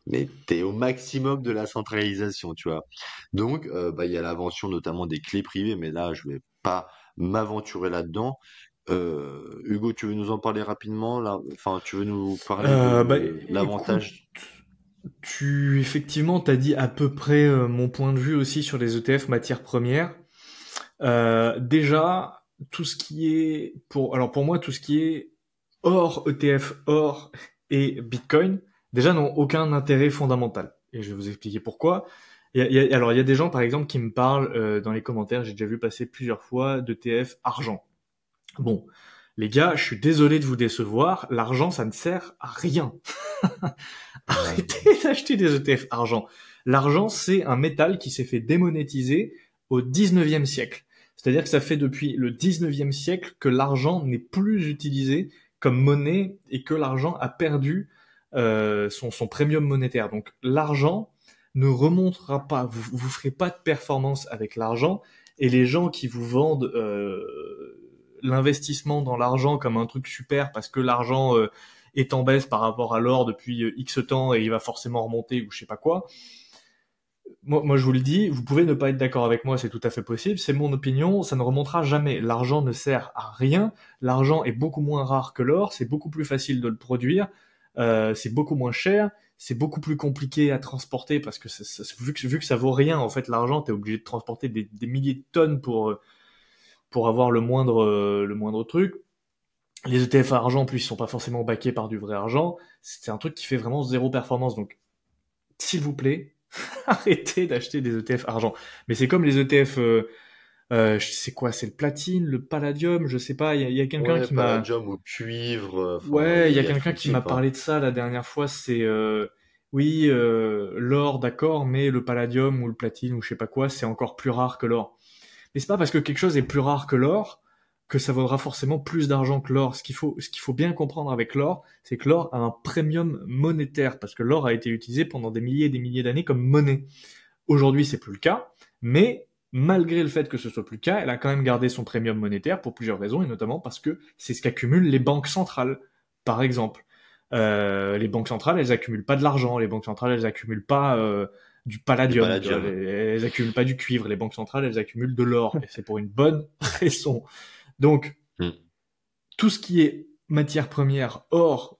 mais t'es au maximum de la centralisation, tu vois. Donc, il y a l'invention notamment des clés privées, mais là, je vais pas m'aventurer là-dedans. Hugo, tu veux nous en parler rapidement là? Enfin, tu veux nous parler de Écoute, l'avantage? effectivement, t'as dit à peu près mon point de vue aussi sur les ETF matières premières. Déjà, tout ce qui est alors pour moi, tout ce qui est or, ETF, or et Bitcoin, déjà n'ont aucun intérêt fondamental. Et je vais vous expliquer pourquoi. Alors, il y a des gens, par exemple, qui me parlent dans les commentaires, j'ai déjà vu passer plusieurs fois, d'ETF argent. Bon, les gars, je suis désolé de vous décevoir, l'argent, ça ne sert à rien. Ouais. Arrêtez d'acheter des ETF argent. L'argent, c'est un métal qui s'est fait démonétiser au 19e siècle. C'est-à-dire que ça fait depuis le 19e siècle que l'argent n'est plus utilisé comme monnaie et que l'argent a perdu son premium monétaire. Donc l'argent, ne remontera pas. Vous ferez pas de performance avec l'argent, et les gens qui vous vendent l'investissement dans l'argent comme un truc super parce que l'argent est en baisse par rapport à l'or depuis X temps et il va forcément remonter ou je sais pas quoi. Moi, je vous le dis, vous pouvez ne pas être d'accord avec moi, c'est tout à fait possible, c'est mon opinion, ça ne remontera jamais. L'argent ne sert à rien, l'argent est beaucoup moins rare que l'or, c'est beaucoup plus facile de le produire, c'est beaucoup moins cher, c'est beaucoup plus compliqué à transporter parce que vu que ça vaut rien, en fait, l'argent, t'es obligé de transporter des milliers de tonnes pour avoir le moindre truc. Les ETF à argent, en plus, ils sont pas forcément backés par du vrai argent, c'est un truc qui fait vraiment zéro performance, donc s'il vous plaît, arrêtez d'acheter des ETF argent. Mais c'est comme les ETF, c'est quoi, c'est le platine, le palladium, je sais pas. Il y a quelqu'un Ouais, qui m'a, palladium ou cuivre, enfin, ouais, il y a y a quelqu'un tout qui m'a type, hein. parlé de ça la dernière fois. C'est oui, l'or, d'accord, mais le palladium ou le platine ou je sais pas quoi, c'est encore plus rare que l'or. Mais c'est pas parce que quelque chose est plus rare que l'or que ça vaudra forcément plus d'argent que l'or. Ce qu'il faut bien comprendre avec l'or, c'est que l'or a un premium monétaire parce que l'or a été utilisé pendant des milliers et des milliers d'années comme monnaie. Aujourd'hui, c'est plus le cas, mais malgré le fait que ce soit plus le cas, elle a quand même gardé son premium monétaire pour plusieurs raisons, et notamment parce que c'est ce qu'accumulent les banques centrales, par exemple. Les banques centrales, elles accumulent pas de l'argent, les banques centrales, elles accumulent pas du Du palladium, tu vois, palladium. elles accumulent pas du cuivre, les banques centrales, elles accumulent de l'or, et c'est pour une bonne raison. Donc, Hmm. tout ce qui est matière première, or,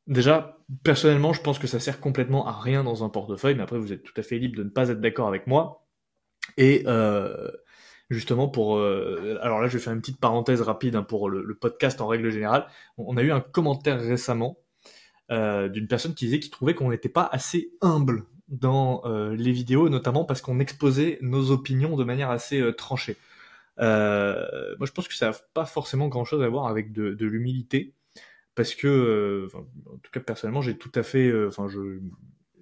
déjà, personnellement, je pense que ça sert complètement à rien dans un portefeuille, mais après, vous êtes tout à fait libre de ne pas être d'accord avec moi. Et justement, alors là, je vais faire une petite parenthèse rapide hein, pour le podcast en règle générale. On a eu un commentaire récemment d'une personne qui disait qu'il trouvait qu'on n'était pas assez humble dans les vidéos, notamment parce qu'on exposait nos opinions de manière assez tranchée. Moi, je pense que ça n'a pas forcément grand-chose à voir avec de l'humilité, parce que, en tout cas, personnellement, j'ai tout à fait,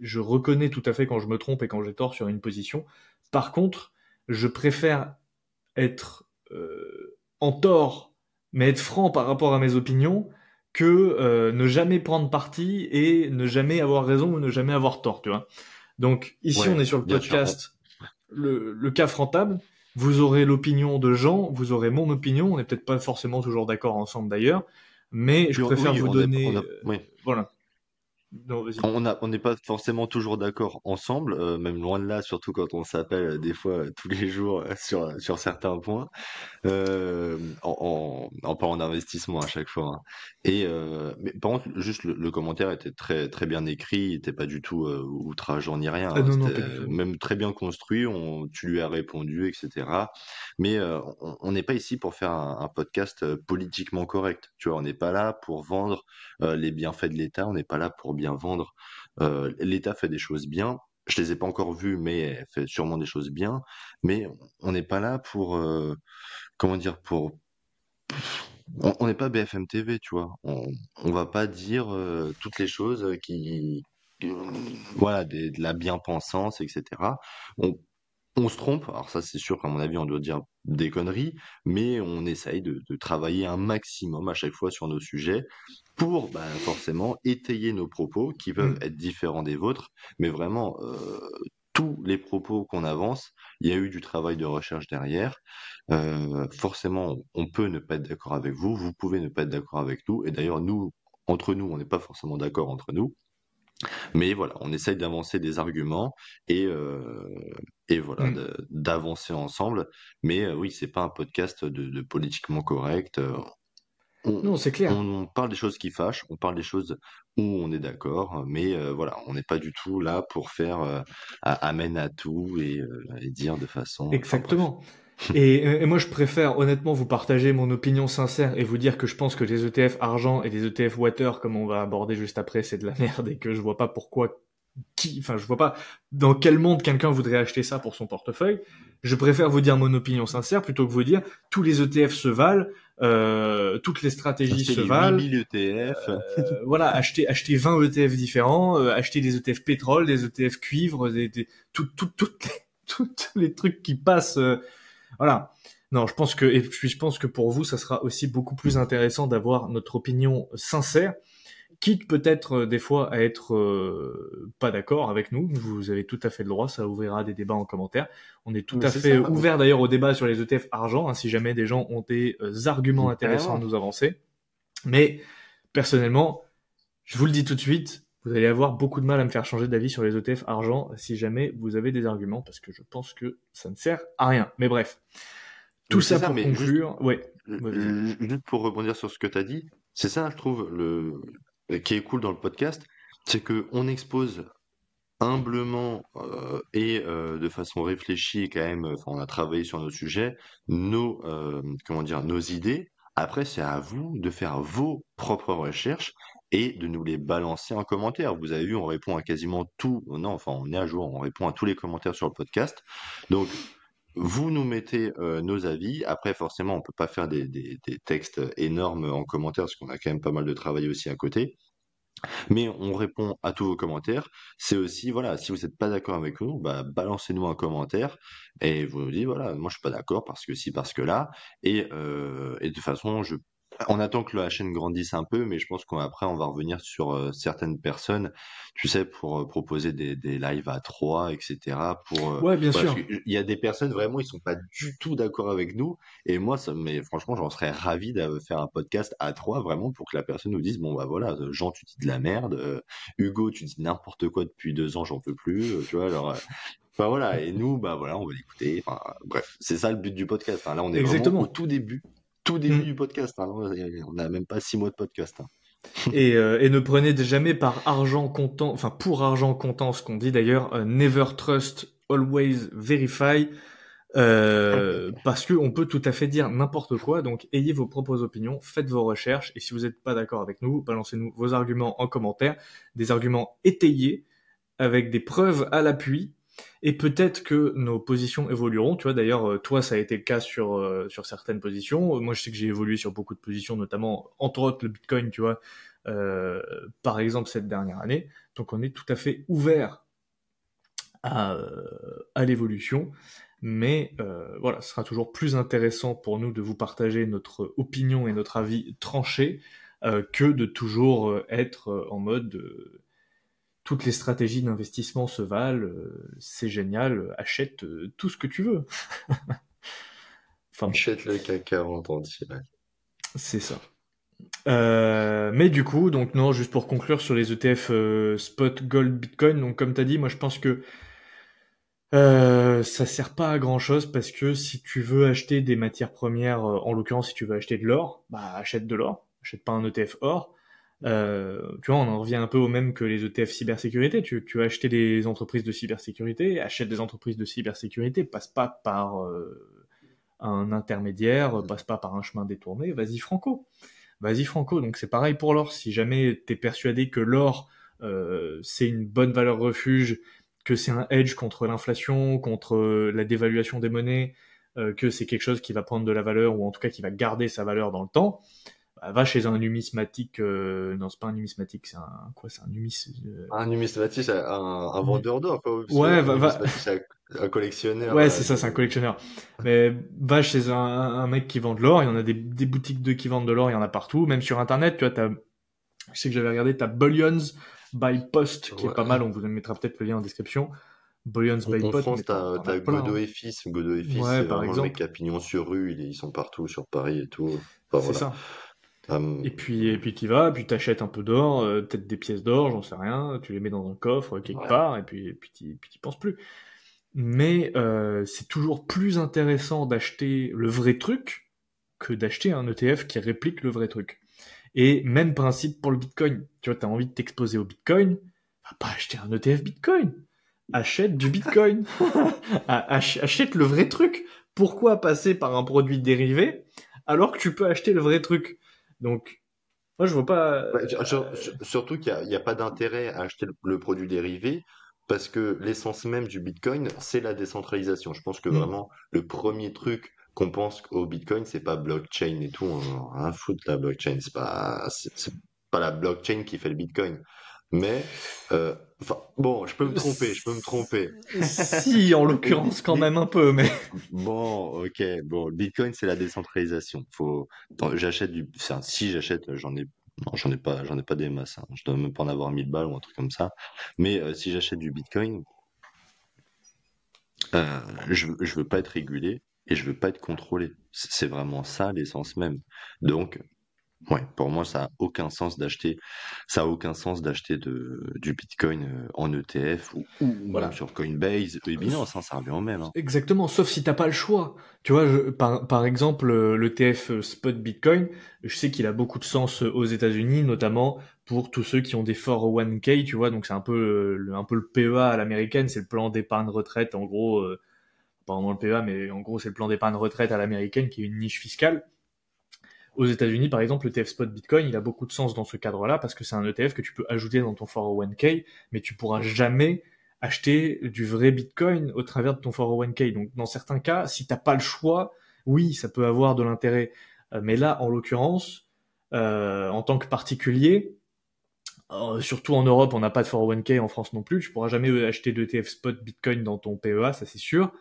je reconnais tout à fait quand je me trompe et quand j'ai tort sur une position. Par contre, je préfère être en tort, mais être franc par rapport à mes opinions, que ne jamais prendre parti et ne jamais avoir raison ou ne jamais avoir tort, tu vois. Donc ici, on Ouais, est sur le bien sûr. podcast le cas frontable. Vous aurez l'opinion de Jean, vous aurez mon opinion. On n'est peut-être pas forcément toujours d'accord ensemble d'ailleurs, mais je Puis préfère oui, vous donner, oui. voilà. Non, vas-y. On n'est pas forcément toujours d'accord ensemble, même loin de là, surtout quand on s'appelle des fois tous les jours sur certains points. En parlant d'investissement à chaque fois, hein. Mais par contre, juste le commentaire était très bien écrit, il était pas du tout outrageant ni rien, Ah hein. non, non, pas du C'était tout. même très bien construit, tu lui as répondu, etc. Mais on n'est pas ici pour faire un podcast politiquement correct. Tu vois, on n'est pas là pour vendre les bienfaits de l'État, on n'est pas là pour bien vendre. L'État fait des choses bien. Je les ai pas encore vues, mais elle fait sûrement des choses bien. Mais on n'est pas là pour, comment dire, on n'est pas BFM TV, tu vois. On va pas dire toutes les choses voilà, de la bien-pensance, etc. On, on se trompe. Alors ça, c'est sûr qu'à mon avis, on doit dire des conneries, mais on essaye de travailler un maximum à chaque fois sur nos sujets pour bah, forcément étayer nos propos qui peuvent Mm. être différents des vôtres, mais vraiment tous les propos qu'on avance, il y a eu du travail de recherche derrière. Forcément, on peut ne pas être d'accord avec vous, vous pouvez ne pas être d'accord avec nous, et d'ailleurs nous, entre nous, on n'est pas forcément d'accord entre nous, mais voilà, on essaye d'avancer des arguments et, euh, et voilà, Mm. d'avancer ensemble. Mais oui, c'est pas un podcast de politiquement correct. On, Non, c'est clair. on parle des choses qui fâchent, on parle des choses où on est d'accord, mais voilà, on n'est pas du tout là pour faire amène à tout et dire de façon. Enfin bref. Exactement. Et moi, je préfère honnêtement vous partager mon opinion sincère et vous dire que je pense que les ETF argent et les ETF water, comme on va aborder juste après, c'est de la merde et que je vois pas pourquoi je vois pas dans quel monde quelqu'un voudrait acheter ça pour son portefeuille. Je préfère vous dire mon opinion sincère plutôt que vous dire tous les ETF se valent, toutes les stratégies Acheter se les 8 valent. 000 ETF. Voilà, acheter 20 ETF différents, acheter des ETF pétrole, des ETF cuivre, tous les trucs qui passent. Voilà. Non, je pense que et puis je pense que pour vous, ça sera aussi beaucoup plus intéressant d'avoir notre opinion sincère quitte peut-être des fois à être pas d'accord avec nous. Vous avez tout à fait le droit, ça ouvrira des débats en commentaire. On est tout Mais à c'est fait ça, ouvert d'ailleurs au débat sur les ETF argent, hein, si jamais des gens ont des arguments intéressants à carrément. nous avancer. Mais personnellement, je vous le dis tout de suite, vous allez avoir beaucoup de mal à me faire changer d'avis sur les ETF argent si jamais vous avez des arguments, parce que je pense que ça ne sert à rien. Mais bref, tout Mais c'est ça ça, pour mais juste, conclure. Ouais, vas-y. juste pour rebondir sur ce que tu as dit, c'est ça, je trouve, qui est cool dans le podcast, c'est que on expose humblement et de façon réfléchie quand même, enfin, on a travaillé sur nos sujets, comment dire, nos idées. Après, c'est à vous de faire vos propres recherches et de nous les balancer en commentaire. Vous avez vu, on répond à quasiment tout. Non, enfin, on est à jour, on répond à tous les commentaires sur le podcast. Donc, vous nous mettez nos avis. Après, forcément, on peut pas faire des textes énormes en commentaire parce qu'on a quand même pas mal de travail aussi à côté. Mais on répond à tous vos commentaires. C'est aussi, voilà, si vous n'êtes pas d'accord avec nous, bah, balancez-nous un commentaire et vous nous dites, voilà, moi je suis pas d'accord parce que si, parce que là. Et de toute façon, on attend que la chaîne grandisse un peu, mais je pense qu'après, on va revenir sur certaines personnes, tu sais, pour proposer des lives à trois, etc. Ouais, bien Voilà, parce sûr. qu'il y a des personnes, vraiment, ils sont pas du tout d'accord avec nous. Et moi, mais franchement, j'en serais ravi de faire un podcast à trois, vraiment, pour que la personne nous dise, bon, bah voilà, Jean, tu dis de la merde, Hugo, tu dis n'importe quoi depuis 2 ans, j'en peux plus, tu vois, alors, bah voilà, et nous, bah voilà, on va l'écouter, enfin, bref, c'est ça le but du podcast, hein. Là, on est vraiment au Exactement. tout début Mm. du podcast, hein. On n'a même pas 6 mois de podcast, hein. Et ne prenez jamais par argent comptant, enfin pour argent comptant, ce qu'on dit d'ailleurs, never trust, always verify, parce que on peut tout à fait dire n'importe quoi. Donc ayez vos propres opinions, faites vos recherches, et si vous n'êtes pas d'accord avec nous, balancez-nous vos arguments en commentaire, des arguments étayés avec des preuves à l'appui. Et peut-être que nos positions évolueront. Tu vois, d'ailleurs, toi, ça a été le cas sur certaines positions. Moi, je sais que j'ai évolué sur beaucoup de positions, notamment entre autres le Bitcoin. Tu vois, euh, par exemple cette dernière année. Donc, on est tout à fait ouvert à l'évolution. Mais voilà, ce sera toujours plus intéressant pour nous de vous partager notre opinion et notre avis tranché que de toujours être en mode toutes les stratégies d'investissement se valent, c'est génial, achète tout ce que tu veux. Enfin bon, Achète le CAC 40 entier. c'est ça. Mais du coup, donc non, juste pour conclure sur les ETF spot gold Bitcoin, donc comme tu as dit, moi je pense que ça sert pas à grand chose parce que si tu veux acheter des matières premières, en l'occurrence si tu veux acheter de l'or, bah achète de l'or, achète pas un ETF or. Tu vois, on en revient un peu au même que les ETF cybersécurité. Tu as acheté des entreprises de cybersécurité, achète des entreprises de cybersécurité, passe pas par un intermédiaire, passe pas par un chemin détourné, vas-y franco. Vas-y franco. Donc c'est pareil pour l'or. Si jamais t'es persuadé que l'or c'est une bonne valeur refuge, que c'est un hedge contre l'inflation, contre la dévaluation des monnaies, que c'est quelque chose qui va prendre de la valeur ou en tout cas qui va garder sa valeur dans le temps, bah, va chez un numismatique. Non, c'est pas un numismatique, c'est un quoi? C'est un Un numismatiste, un vendeur d'or, quoi. Parce que ouais, un numismatiste, c'est un collectionneur ouais, c'est ça, c'est un collectionneur. Mais va chez un mec qui vend de l'or. Il y en a des boutiques de qui vendent de l'or. Il y en a partout, même sur internet. Tu vois, je sais que j'avais regardé, t'as Bullions by Post qui est pas mal. Ouais. On vous mettra peut-être le lien en description. Bullions by En Post, France, mais t'en as t'as plein, Godot hein. et Fils. Godot et Fils, Ouais, c'est par vraiment le mec qui exemple, a pignon sur rue. Ils sont partout sur Paris et tout. Enfin, c'est voilà. ça. Hum, Et puis t'y vas, puis t'achètes un peu d'or, peut-être des pièces d'or, j'en sais rien. Tu les mets dans un coffre quelque ouais. part, et puis t'y penses plus. Mais c'est toujours plus intéressant d'acheter le vrai truc que d'acheter un ETF qui réplique le vrai truc. Et même principe pour le Bitcoin. Tu vois, tu as envie de t'exposer au Bitcoin, va pas acheter un ETF Bitcoin. Achète du Bitcoin. Achète le vrai truc. Pourquoi passer par un produit dérivé alors que tu peux acheter le vrai truc? Donc, moi, je vois pas. Ouais, surtout qu'il y a pas d'intérêt à acheter le produit dérivé parce que l'essence même du Bitcoin, c'est la décentralisation. Je pense que Hmm. vraiment, le premier truc qu'on pense au Bitcoin, c'est pas blockchain et tout. On en a rien à foutre, la blockchain. C'est pas la blockchain qui fait le Bitcoin. Mais, enfin, bon, je peux me tromper, je peux me tromper. Si, en Le l'occurrence, quand même un peu, mais. Bon, ok, bon, le Bitcoin, c'est la décentralisation. J'achète enfin, si j'achète, j'en ai Non, j'en ai pas des masses, hein. Je dois même pas en avoir 1000 balles ou un truc comme ça. Mais si j'achète du Bitcoin, je veux pas être régulé et je veux pas être contrôlé. C'est vraiment ça l'essence même. Donc, ouais, pour moi, ça a aucun sens d'acheter du Bitcoin en ETF ou même Voilà. sur Coinbase et Euh, Binance, hein, ça revient au même, hein. Exactement, sauf si t'as pas le choix. Tu vois, par exemple, l'ETF Spot Bitcoin, je sais qu'il a beaucoup de sens aux États-Unis, notamment pour tous ceux qui ont des 401k, tu vois, donc c'est un peu le PEA à l'américaine, c'est le plan d'épargne retraite, en gros, pas vraiment le PEA, mais en gros c'est le plan d'épargne retraite à l'américaine qui est une niche fiscale. Aux États-Unis, par exemple, l'ETF Spot Bitcoin, il a beaucoup de sens dans ce cadre-là parce que c'est un ETF que tu peux ajouter dans ton 401k, mais tu pourras jamais acheter du vrai Bitcoin au travers de ton 401k. Donc, dans certains cas, si t'as pas le choix, oui, ça peut avoir de l'intérêt. Mais là, en l'occurrence, en tant que particulier, surtout en Europe, on n'a pas de 401k, en France non plus, tu pourras jamais acheter d'ETF Spot Bitcoin dans ton PEA, ça c'est sûr.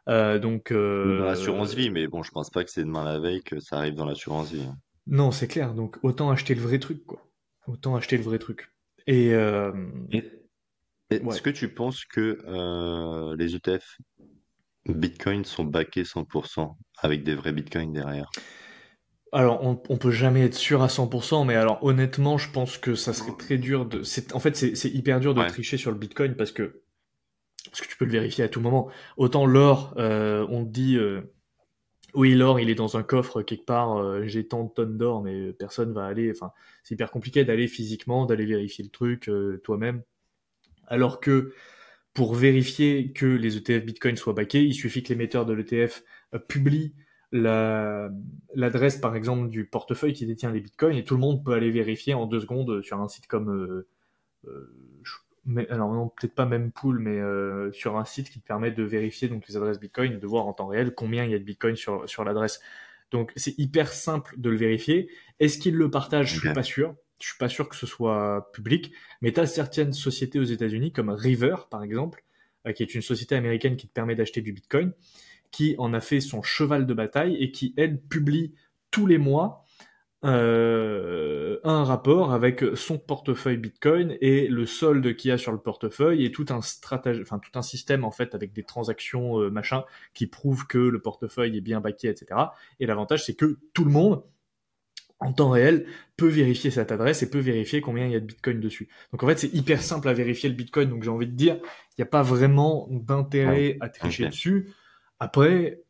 Donc, Ou dans l'assurance vie, mais bon, je pense pas que c'est demain la veille que ça arrive dans l'assurance vie, hein. non, c'est clair. Donc, autant acheter le vrai truc, quoi. Autant acheter le vrai truc. Et Et- Est-ce ouais. que tu penses que les ETF Bitcoin sont backés 100% avec des vrais Bitcoins derrière? Alors, on peut jamais être sûr à 100%, mais alors honnêtement, je pense que ça serait très dur de. En fait, c'est hyper dur de Ouais, tricher sur le Bitcoin parce que tu peux le vérifier à tout moment. Autant l'or, on te dit oui, l'or, il est dans un coffre quelque part. J'ai tant de tonnes d'or, mais personne va aller. Enfin, c'est hyper compliqué d'aller physiquement, d'aller vérifier le truc toi-même. Alors que pour vérifier que les ETF Bitcoin soient backés, il suffit que l'émetteur de l'ETF publie la- l'adresse, par exemple, du portefeuille qui détient les Bitcoins, et tout le monde peut aller vérifier en 2 secondes sur un site comme, alors non, peut-être pas Mempool, mais sur un site qui te permet de vérifier donc les adresses Bitcoin et de voir en temps réel combien il y a de Bitcoin sur l'adresse. Donc c'est hyper simple de le vérifier. Est-ce qu'ils le partagent? Je suis ok. pas sûr. Je suis pas sûr que ce soit public, mais tu as certaines sociétés aux États-Unis comme River par exemple, qui est une société américaine qui te permet d'acheter du Bitcoin, qui en a fait son cheval de bataille et qui elle publie tous les mois un rapport avec son portefeuille Bitcoin et le solde qu'il y a sur le portefeuille et tout un stratège, enfin tout un système en fait avec des transactions machin qui prouvent que le portefeuille est bien backé, etc. Et l'avantage c'est que tout le monde en temps réel peut vérifier cette adresse et peut vérifier combien il y a de Bitcoin dessus. Donc en fait c'est hyper simple à vérifier le Bitcoin. Donc j'ai envie de dire il n'y a pas vraiment Ouais, d'intérêt à tricher ok. dessus. Après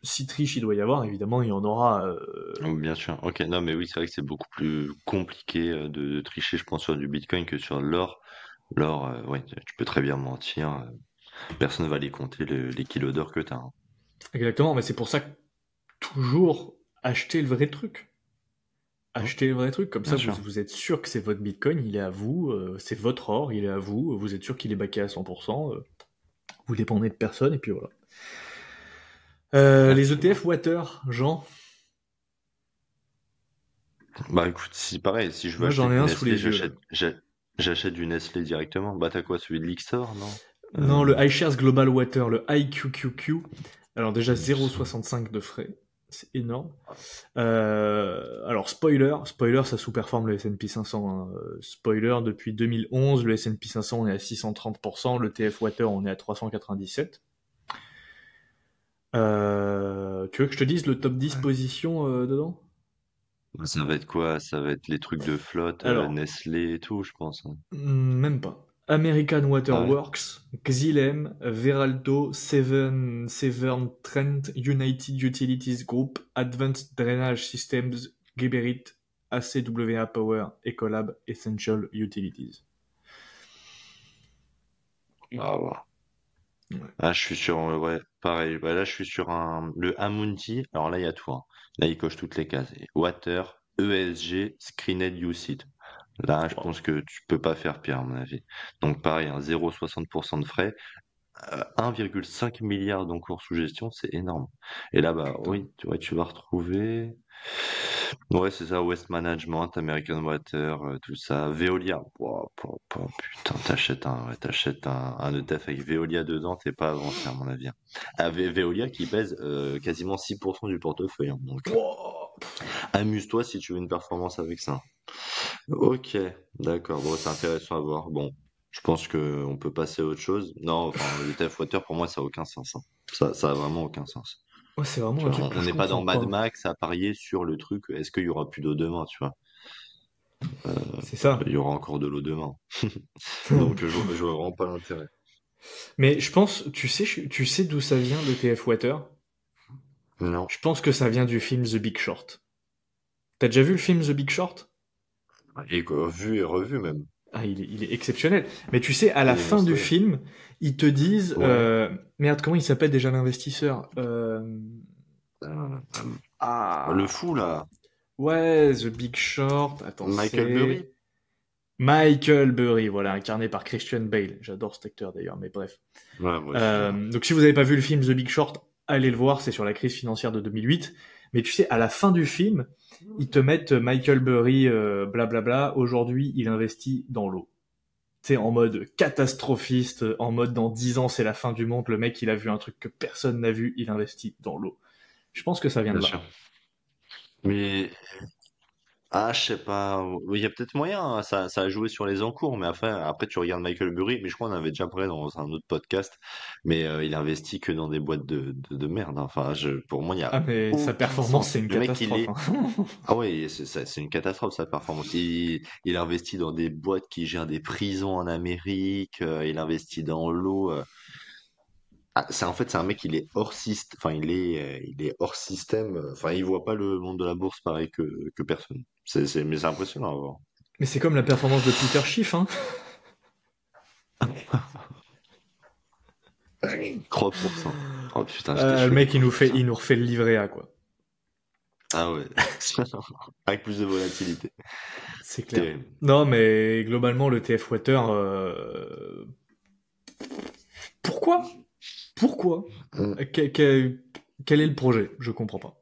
si triche il doit y avoir, évidemment il y en aura. Oh, bien sûr. Ok, non, mais oui, c'est vrai que c'est beaucoup plus compliqué de tricher, je pense, sur du Bitcoin que sur l'or. L'or, ouais, tu peux très bien mentir. Personne va aller compter les kilos d'or que t'as, hein. Exactement, mais c'est pour ça que toujours acheter le vrai truc. Hein, Achetez le vrai truc, comme ça bien sûr. vous êtes sûr que c'est votre Bitcoin, il est à vous, c'est votre or, il est à vous, vous êtes sûr qu'il est backé à 100%, vous dépendez de personne, et puis voilà. Les Effectivement. ETF Water, Jean, Bah écoute, si pareil, si je veux moi acheter j'en ai du un sous Nestlé, les yeux là. j'achète du Nestlé directement. Bah t'as quoi, celui de Lixor, non? Non, le Euh, iShares Global Water, le IQQQ, alors déjà il me semble. 0,65 de frais, c'est énorme. Alors spoiler, ça sous-performe le S&P 500, hein. Spoiler, depuis 2011, le S&P 500 on est à 630%, le TF Water on est à 397. Tu veux que je te dise le top 10 Ouais. positions dedans? Bah, ça va être quoi? Ça va être les trucs de flotte, Alors, Nestlé et tout, je pense, hein. même pas. American Water Ah ouais? Works, Xylem, Veralto, Severn Trent, United Utilities Group, Advanced Drainage Systems, Geberit, ACWA Power, Ecolab, Essential Utilities. Ah ouais. Ouais. Ah, je suis sur, ouais, pareil. Bah, là, je suis sur le Amundi. Alors là, il y a tout, hein. Là, il coche toutes les cases. Water, ESG, Screened UCITS. Là, je Wow. pense que tu peux pas faire pire, à mon avis. Donc, pareil, 0,60% de frais, 1,5 milliard d'encours sous gestion, c'est énorme. Et là, bah, Putain. oui, tu vas retrouver. Ouais, c'est ça, West Management, American Water, tout ça. Veolia. Wow, putain, t'achètes un ETF avec Veolia dedans, t'es pas avancé à mon avis, hein. Ah, Veolia qui pèse quasiment 6% du portefeuille, hein. Donc Wow. amuse-toi si tu veux une performance avec ça. Ok, d'accord. Bon, c'est intéressant à voir. Bon, je pense que on peut passer à autre chose. Non, enfin, le TF Water, pour moi, ça a aucun sens, hein. Ça a vraiment aucun sens. Ouais, c'est vraiment Tu un vois, truc on que on je n'est pas dans comprends Mad pas. Max à parier sur le truc, est-ce qu'il y aura plus d'eau demain, tu vois? C'est Il ça. y aura encore de l'eau demain. Donc, je vois vraiment pas l'intérêt. Mais je pense, tu sais d'où ça vient le TF Water? Non. Je pense que ça vient du film The Big Short. T'as déjà vu le film The Big Short? Et quoi, vu et revu même. Ah, il est exceptionnel. Mais tu sais, à la Il est fin du monstrueux. film, ils te disent, Ouais. merde, comment il s'appelle déjà l'investisseur? Euh, le Ah, fou, là. ouais, The Big Short. Attends, Michael Burry. c'est Michael Burry, voilà, incarné par Christian Bale. J'adore cet acteur d'ailleurs, mais bref. Ouais, moi aussi, j'adore. Donc si vous n'avez pas vu le film The Big Short, allez le voir, c'est sur la crise financière de 2008. Mais tu sais, à la fin du film, ils te mettent Michael Burry, blablabla, aujourd'hui il investit dans l'eau. Tu sais, en mode catastrophiste, en mode dans 10 ans c'est la fin du monde, le mec il a vu un truc que personne n'a vu, il investit dans l'eau. Je pense que ça vient Bien de là. sûr. Mais ah, je sais pas. Il y a peut-être moyen, hein. Ça a joué sur les encours, mais après, tu regardes Michael Burry, mais je crois qu'on avait déjà parlé dans un autre podcast, mais il investit que dans des boîtes de merde, hein. Enfin, pour moi, il y a Ah mais sa aucun performance sens. c'est une Le mec, il catastrophe, est. hein. Ah ouais, c'est une catastrophe, sa performance. Il investit dans des boîtes qui gèrent des prisons en Amérique, il investit dans l'eau. Ah, en fait, c'est un mec, il est hors système, enfin, il est hors système, enfin, il voit pas le monde de la bourse pareil que personne. Mais c'est impressionnant à voir. Mais c'est comme la performance de Peter Schiff, hein. 3%. Oh putain, j'étais Le choqué mec quand j'ai vu ça. il nous refait le livret A quoi. Ah ouais. Avec plus de volatilité. C'est clair. Terrible. Non, mais globalement, le TF Water, pourquoi? Pourquoi? Mm. Quel est le projet? Je comprends pas.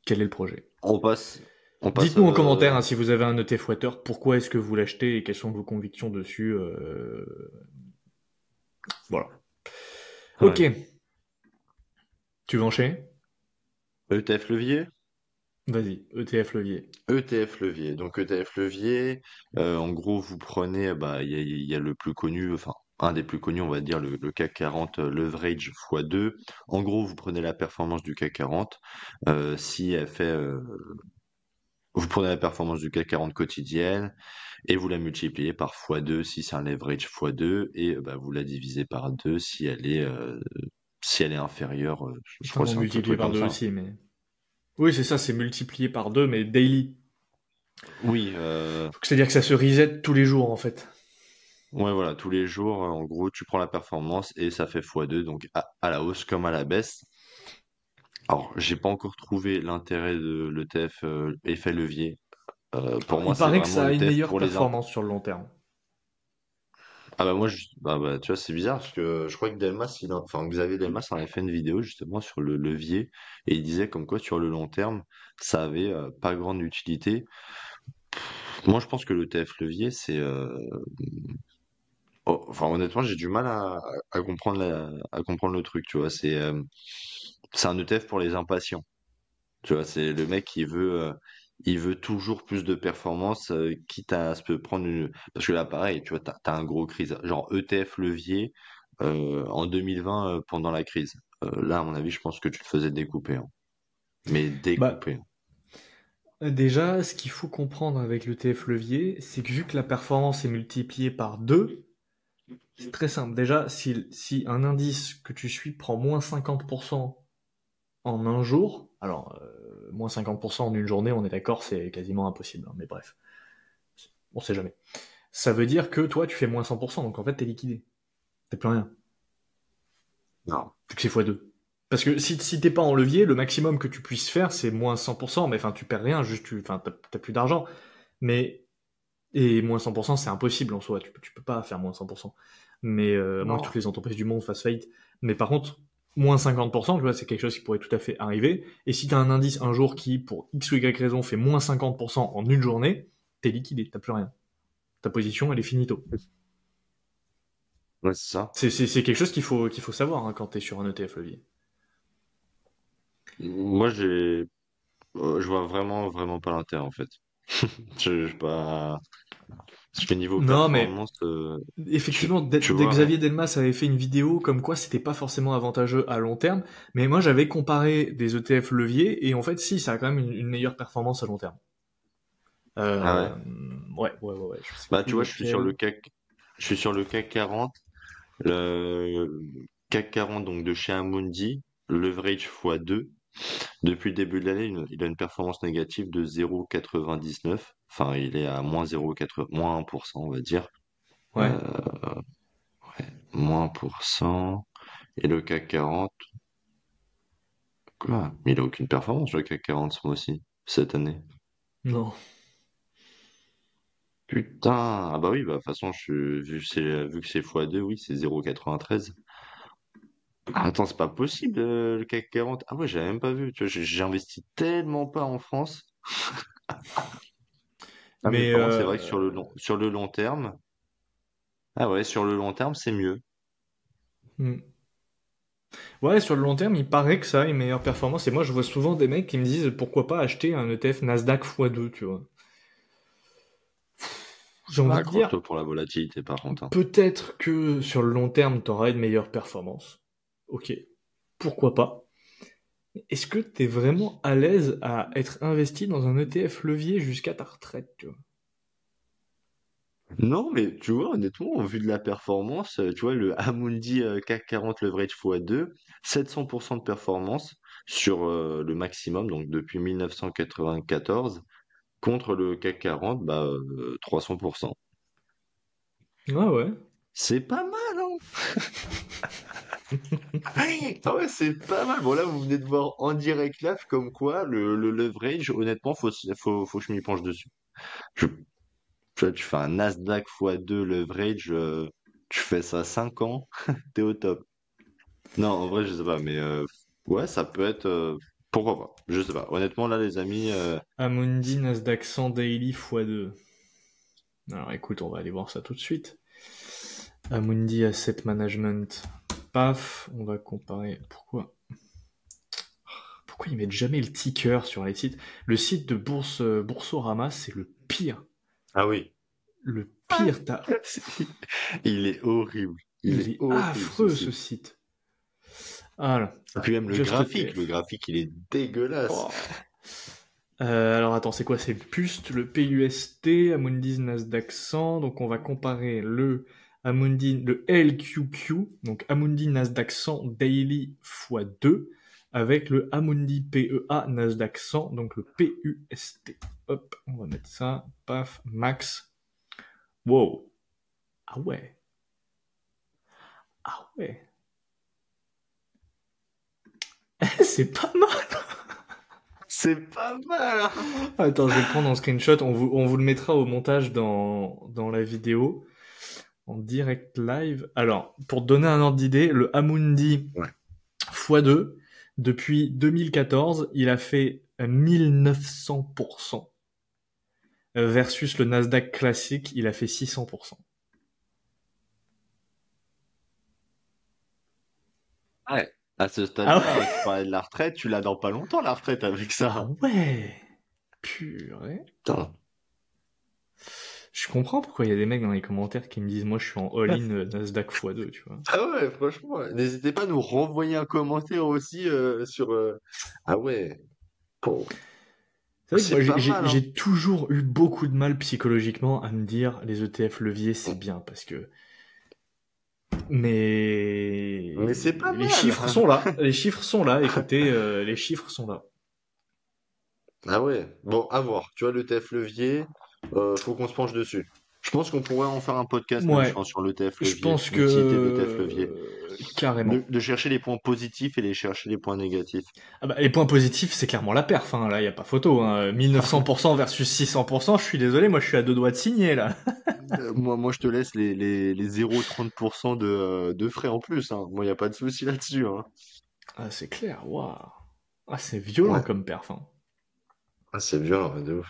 Quel est le projet? On passe, on passe, Dites-nous en commentaire hein, si vous avez un ETF Water, pourquoi est-ce que vous l'achetez et quelles sont vos convictions dessus. Voilà. Ok, ouais. tu veux enchaîner? ETF levier? Vas-y, ETF levier. ETF levier. Donc ETF levier, en gros, vous prenez, bah, il y a le plus connu, enfin, un des plus connus, on va dire, le CAC 40 leverage x2. En gros, vous prenez la performance du CAC 40. Si elle fait, vous prenez la performance du CAC 40 quotidienne et vous la multipliez par x2 si c'est un leverage x2 et bah, vous la divisez par 2 si elle est inférieure. Je Enfin, crois que non, c'est un multiplié truc par comme deux ça. aussi, mais... Oui, c'est ça, c'est multiplié par deux, mais daily. Oui, Donc, c'est-à-dire que ça se reset tous les jours, en fait. ouais, voilà, tous les jours, en gros, tu prends la performance et ça fait x2, donc à la hausse comme à la baisse. Alors, j'ai pas encore trouvé l'intérêt de l'ETF effet levier. Pour Alors, moi, il c'est paraît que vraiment ça a une l'ETF meilleure pour les imp. performance sur le long terme. Ah bah moi, tu vois, c'est bizarre parce que je crois que enfin Xavier Delmas en avait fait une vidéo justement sur le levier et il disait comme quoi sur le long terme, ça avait pas grande utilité. Moi, je pense que l'ETF levier, enfin honnêtement, j'ai du mal à comprendre à comprendre le truc, tu vois. C'est un ETF pour les impatients. Tu vois, c'est le mec il veut toujours plus de performance, quitte à se prendre une. Parce que là, pareil, tu vois, t'as un gros crise. Genre ETF levier en 2020 pendant la crise. Là, à mon avis, je pense que tu te faisais découper, hein. Mais Bah, découper. déjà, ce qu'il faut comprendre avec le TF levier, c'est que vu que la performance est multipliée par 2, c'est très simple. Déjà, si un indice que tu suis prend moins 50% en un jour, alors moins 50% en une journée, on est d'accord, c'est quasiment impossible, hein, mais bref, on sait jamais. Ça veut dire que toi, tu fais moins 100%, donc en fait, t'es liquidé. T'as plus rien, Non. vu que c'est x2. Parce que si t'es pas en levier, le maximum que tu puisses faire, c'est moins 100%, mais enfin, tu perds rien, juste, enfin, t'as plus d'argent. Mais et moins 100%, c'est impossible en soi. Tu peux pas faire moins 100%. Mais à moins que toutes Non. les entreprises du monde fassent faillite. Mais par contre, moins 50%, tu vois, c'est quelque chose qui pourrait tout à fait arriver. Et si tu as un indice un jour qui, pour X ou Y raison, fait moins 50% en une journée, t'es liquidé, t'as plus rien. Ta position, elle est finito. Ouais, c'est ça. C'est quelque chose qu'il faut savoir hein, quand t'es sur un ETF levier. Moi, je vois vraiment, vraiment pas l'intérêt, en fait. Je pas. Parce que niveau Non, mais performance, effectivement, tu dès vois, Xavier Delmas avait fait une vidéo comme quoi c'était pas forcément avantageux à long terme, mais moi j'avais comparé des ETF leviers et en fait si ça a quand même une meilleure performance à long terme. ah Euh, ouais. ouais, je sais Bah, plus tu vois, lequel. Je suis sur le CAC 40. Le CAC 40, donc de chez Amundi, leverage x2. Depuis le début de l'année, il a une performance négative de 0,99. Enfin, il est à moins 0,80, moins 1%, on va dire. Ouais. Euh, moins 1%. Et le CAC 40, quoi? Mais il a aucune performance, le CAC 40, ce mois-ci, cette année. Non. Putain! Ah bah oui, bah, de toute façon, vu que c'est x2, oui, c'est 0,93. Ah, attends, c'est pas possible, le CAC 40. Ah ouais, j'avais même pas vu. Tu vois, j'ai investi tellement pas en France. Ah, mais Mais par contre, c'est vrai que sur le long terme, ah ouais, sur le long terme, c'est mieux. hmm. Ouais, sur le long terme, il paraît que ça a une meilleure performance. Et moi, je vois souvent des mecs qui me disent pourquoi pas acheter un ETF Nasdaq x2, tu vois. J'ai Bah, envie de dire, accroche-toi pour la volatilité, par contre, hein. peut-être que sur le long terme, tu auras une meilleure performance. Ok, pourquoi pas. Est-ce que tu es vraiment à l'aise à être investi dans un ETF levier jusqu'à ta retraite, tu vois? Non, mais tu vois, honnêtement, au vu de la performance, tu vois, le Amundi CAC 40 leverage x2, 700% de performance sur le maximum, donc depuis 1994, contre le CAC 40, bah, 300%. Ah ouais. C'est pas mal, hein? Ah ouais, c'est pas mal. Bon, là, vous venez de voir en direct live comme quoi le leverage, honnêtement, faut que je m'y penche dessus. Je, tu vois, tu fais un Nasdaq x2 leverage, tu fais ça 5 ans, t'es au top. Non, en vrai, je sais pas, mais ouais, ça peut être. Pourquoi pas? Je sais pas. Honnêtement, là, les amis, Amundi Nasdaq 100 Daily x2. Alors écoute, on va aller voir ça tout de suite. Amundi Asset Management. Paf, on va comparer. Pourquoi ils mettent jamais le ticker sur les sites? Le site de Boursorama, c'est le pire. ah oui. Le pire, Il est horrible. Il il est est horrible, ce affreux ce site. site. Ah là, Et puis même Just le ETF. graphique, il est dégueulasse. Oh. Alors attends, c'est quoi? C'est le PUST, le PUST, Amundi Nasdaq 100. Donc on va comparer le LQQ, donc Amundi Nasdaq 100 Daily x2, avec le Amundi PEA Nasdaq 100, donc le PUST. Hop, on va mettre ça. Paf, max. Wow. Ah ouais. Ah ouais. C'est pas mal. C'est pas mal, hein. Attends, je vais le prendre en screenshot. On vous le mettra au montage dans la vidéo. En direct live. Alors, pour te donner un ordre d'idée, le Amundi Ouais. x2, depuis 2014, il a fait 1900%. Versus le Nasdaq classique, il a fait 600%. Ouais. À ce Ah stade-là, ouais? tu parlais de la retraite, tu l'as dans pas longtemps, la retraite, avec Ah ça. ouais. Purée. Putain. Je comprends pourquoi il y a des mecs dans les commentaires qui me disent moi je suis en all-in Nasdaq x2, tu vois. Ah ouais, franchement, n'hésitez pas à nous renvoyer un commentaire aussi sur. Ah ouais. Oh. C'est vrai que moi C'est pas mal, hein. j'ai toujours eu beaucoup de mal psychologiquement à me dire les ETF leviers c'est bien parce que Mais c'est mais pas les mal. chiffres sont là, les chiffres sont là. Écoutez, les chiffres sont là. Ah ouais. Bon, à voir. Tu vois, le TF levier, faut qu'on se penche dessus. Je pense qu'on pourrait en faire un podcast même, je Ouais, pense, sur le TF je levier, pense que l'utilité de l'ETF levier. carrément. De chercher les points positifs et les chercher les points négatifs. Ah bah, les points positifs, c'est clairement la perf. Hein. Là, y a pas photo. Hein. 1900% versus 600%. Je suis désolé, moi, je suis à deux doigts de signer là. Moi, je te laisse les 0,30% de frais en plus, hein. Moi, il n'y a pas de souci là-dessus, hein. Ah, c'est clair. Waouh. Ah, c'est violent Ouais. comme perf. Hein. Ah, c'est violent, de ouf.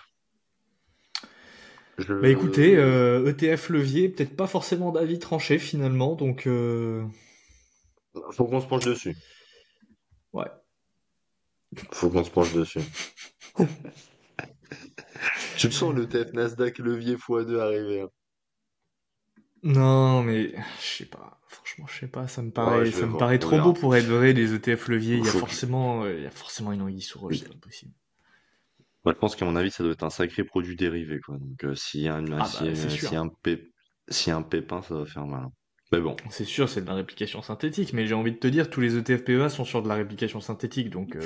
Bah écoutez, Je... ETF levier, peut-être pas forcément d'avis tranché finalement, donc Faut qu'on se penche dessus. ouais. Faut qu'on se penche dessus. Tu le sens, le TF Nasdaq levier x2 arriver, hein. Non, mais je sais pas. Franchement, je sais pas. Ouais, je Ça vais me voir, paraît on trop beau verra. pour être vrai. Les ETF leviers, Faut que... il y a forcément une anguille sous roche. C'est pas possible. Moi, je pense qu'à mon avis, ça doit être un sacré produit dérivé, quoi. Donc, s'il y a Ah bah, c'est s'il y sûr. a s'il y a un pépin, ça va faire mal, hein. Mais bon. C'est sûr, c'est de la réplication synthétique. Mais j'ai envie de te dire, tous les ETF PEA sont sur de la réplication synthétique. Donc,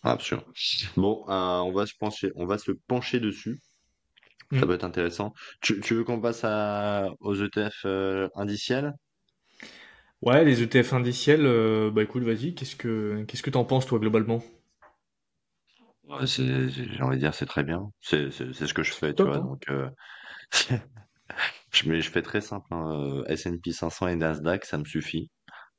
Absolument. Bon, on va se pencher dessus. Ça hmm. peut être intéressant. Tu veux qu'on passe aux ETF indiciels? Ouais, les ETF indiciels, bah écoute, vas-y. Qu'est-ce que t'en penses, toi, globalement? Ouais, j'ai envie de dire, c'est très bien. C'est ce que je fais, tu Top, vois. hein? Donc, je fais très simple, hein. S&P 500 et Nasdaq, ça me suffit.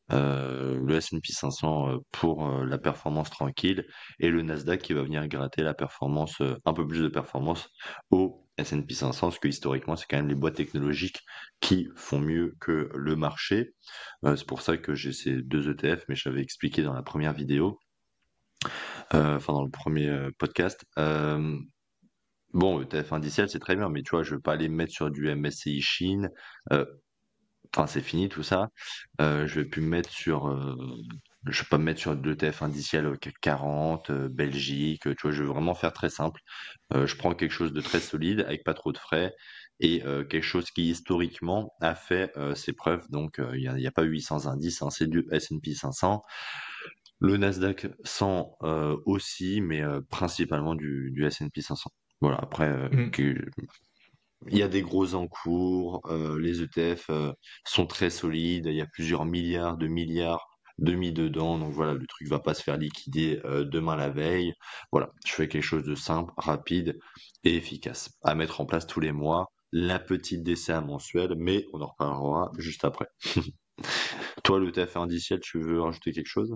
Le S&P 500 pour la performance tranquille et le Nasdaq qui va venir gratter la performance, un peu plus de performance au S&P 500, parce que historiquement, c'est quand même les boîtes technologiques qui font mieux que le marché. C'est pour ça que j'ai ces deux ETF, mais je l'avais expliqué dans la première vidéo, enfin dans le premier podcast. Bon, ETF indiciel, c'est très bien, mais tu vois, je veux pas aller me mettre sur du MSCI Chine. euh, Enfin, c'est fini tout ça. Je vais plus me mettre sur, je vais pas me mettre sur de l'ETF indiciel au CAC 40, Belgique, tu vois, je veux vraiment faire très simple. Je prends quelque chose de très solide avec pas trop de frais et quelque chose qui historiquement a fait ses preuves. Donc, il y a pas 800 indices, hein, c'est du S&P 500. Le Nasdaq 100 aussi, mais principalement du S&P 500. Voilà, après, Hmm. il y a des gros encours, les ETF sont très solides, il y a plusieurs milliards de mis dedans, donc voilà, le truc va pas se faire liquider demain la veille. Voilà, je fais quelque chose de simple, rapide et efficace à mettre en place tous les mois. La petite DCA mensuelle, mais on en reparlera juste après. Toi, le TF indiciel, tu veux rajouter quelque chose?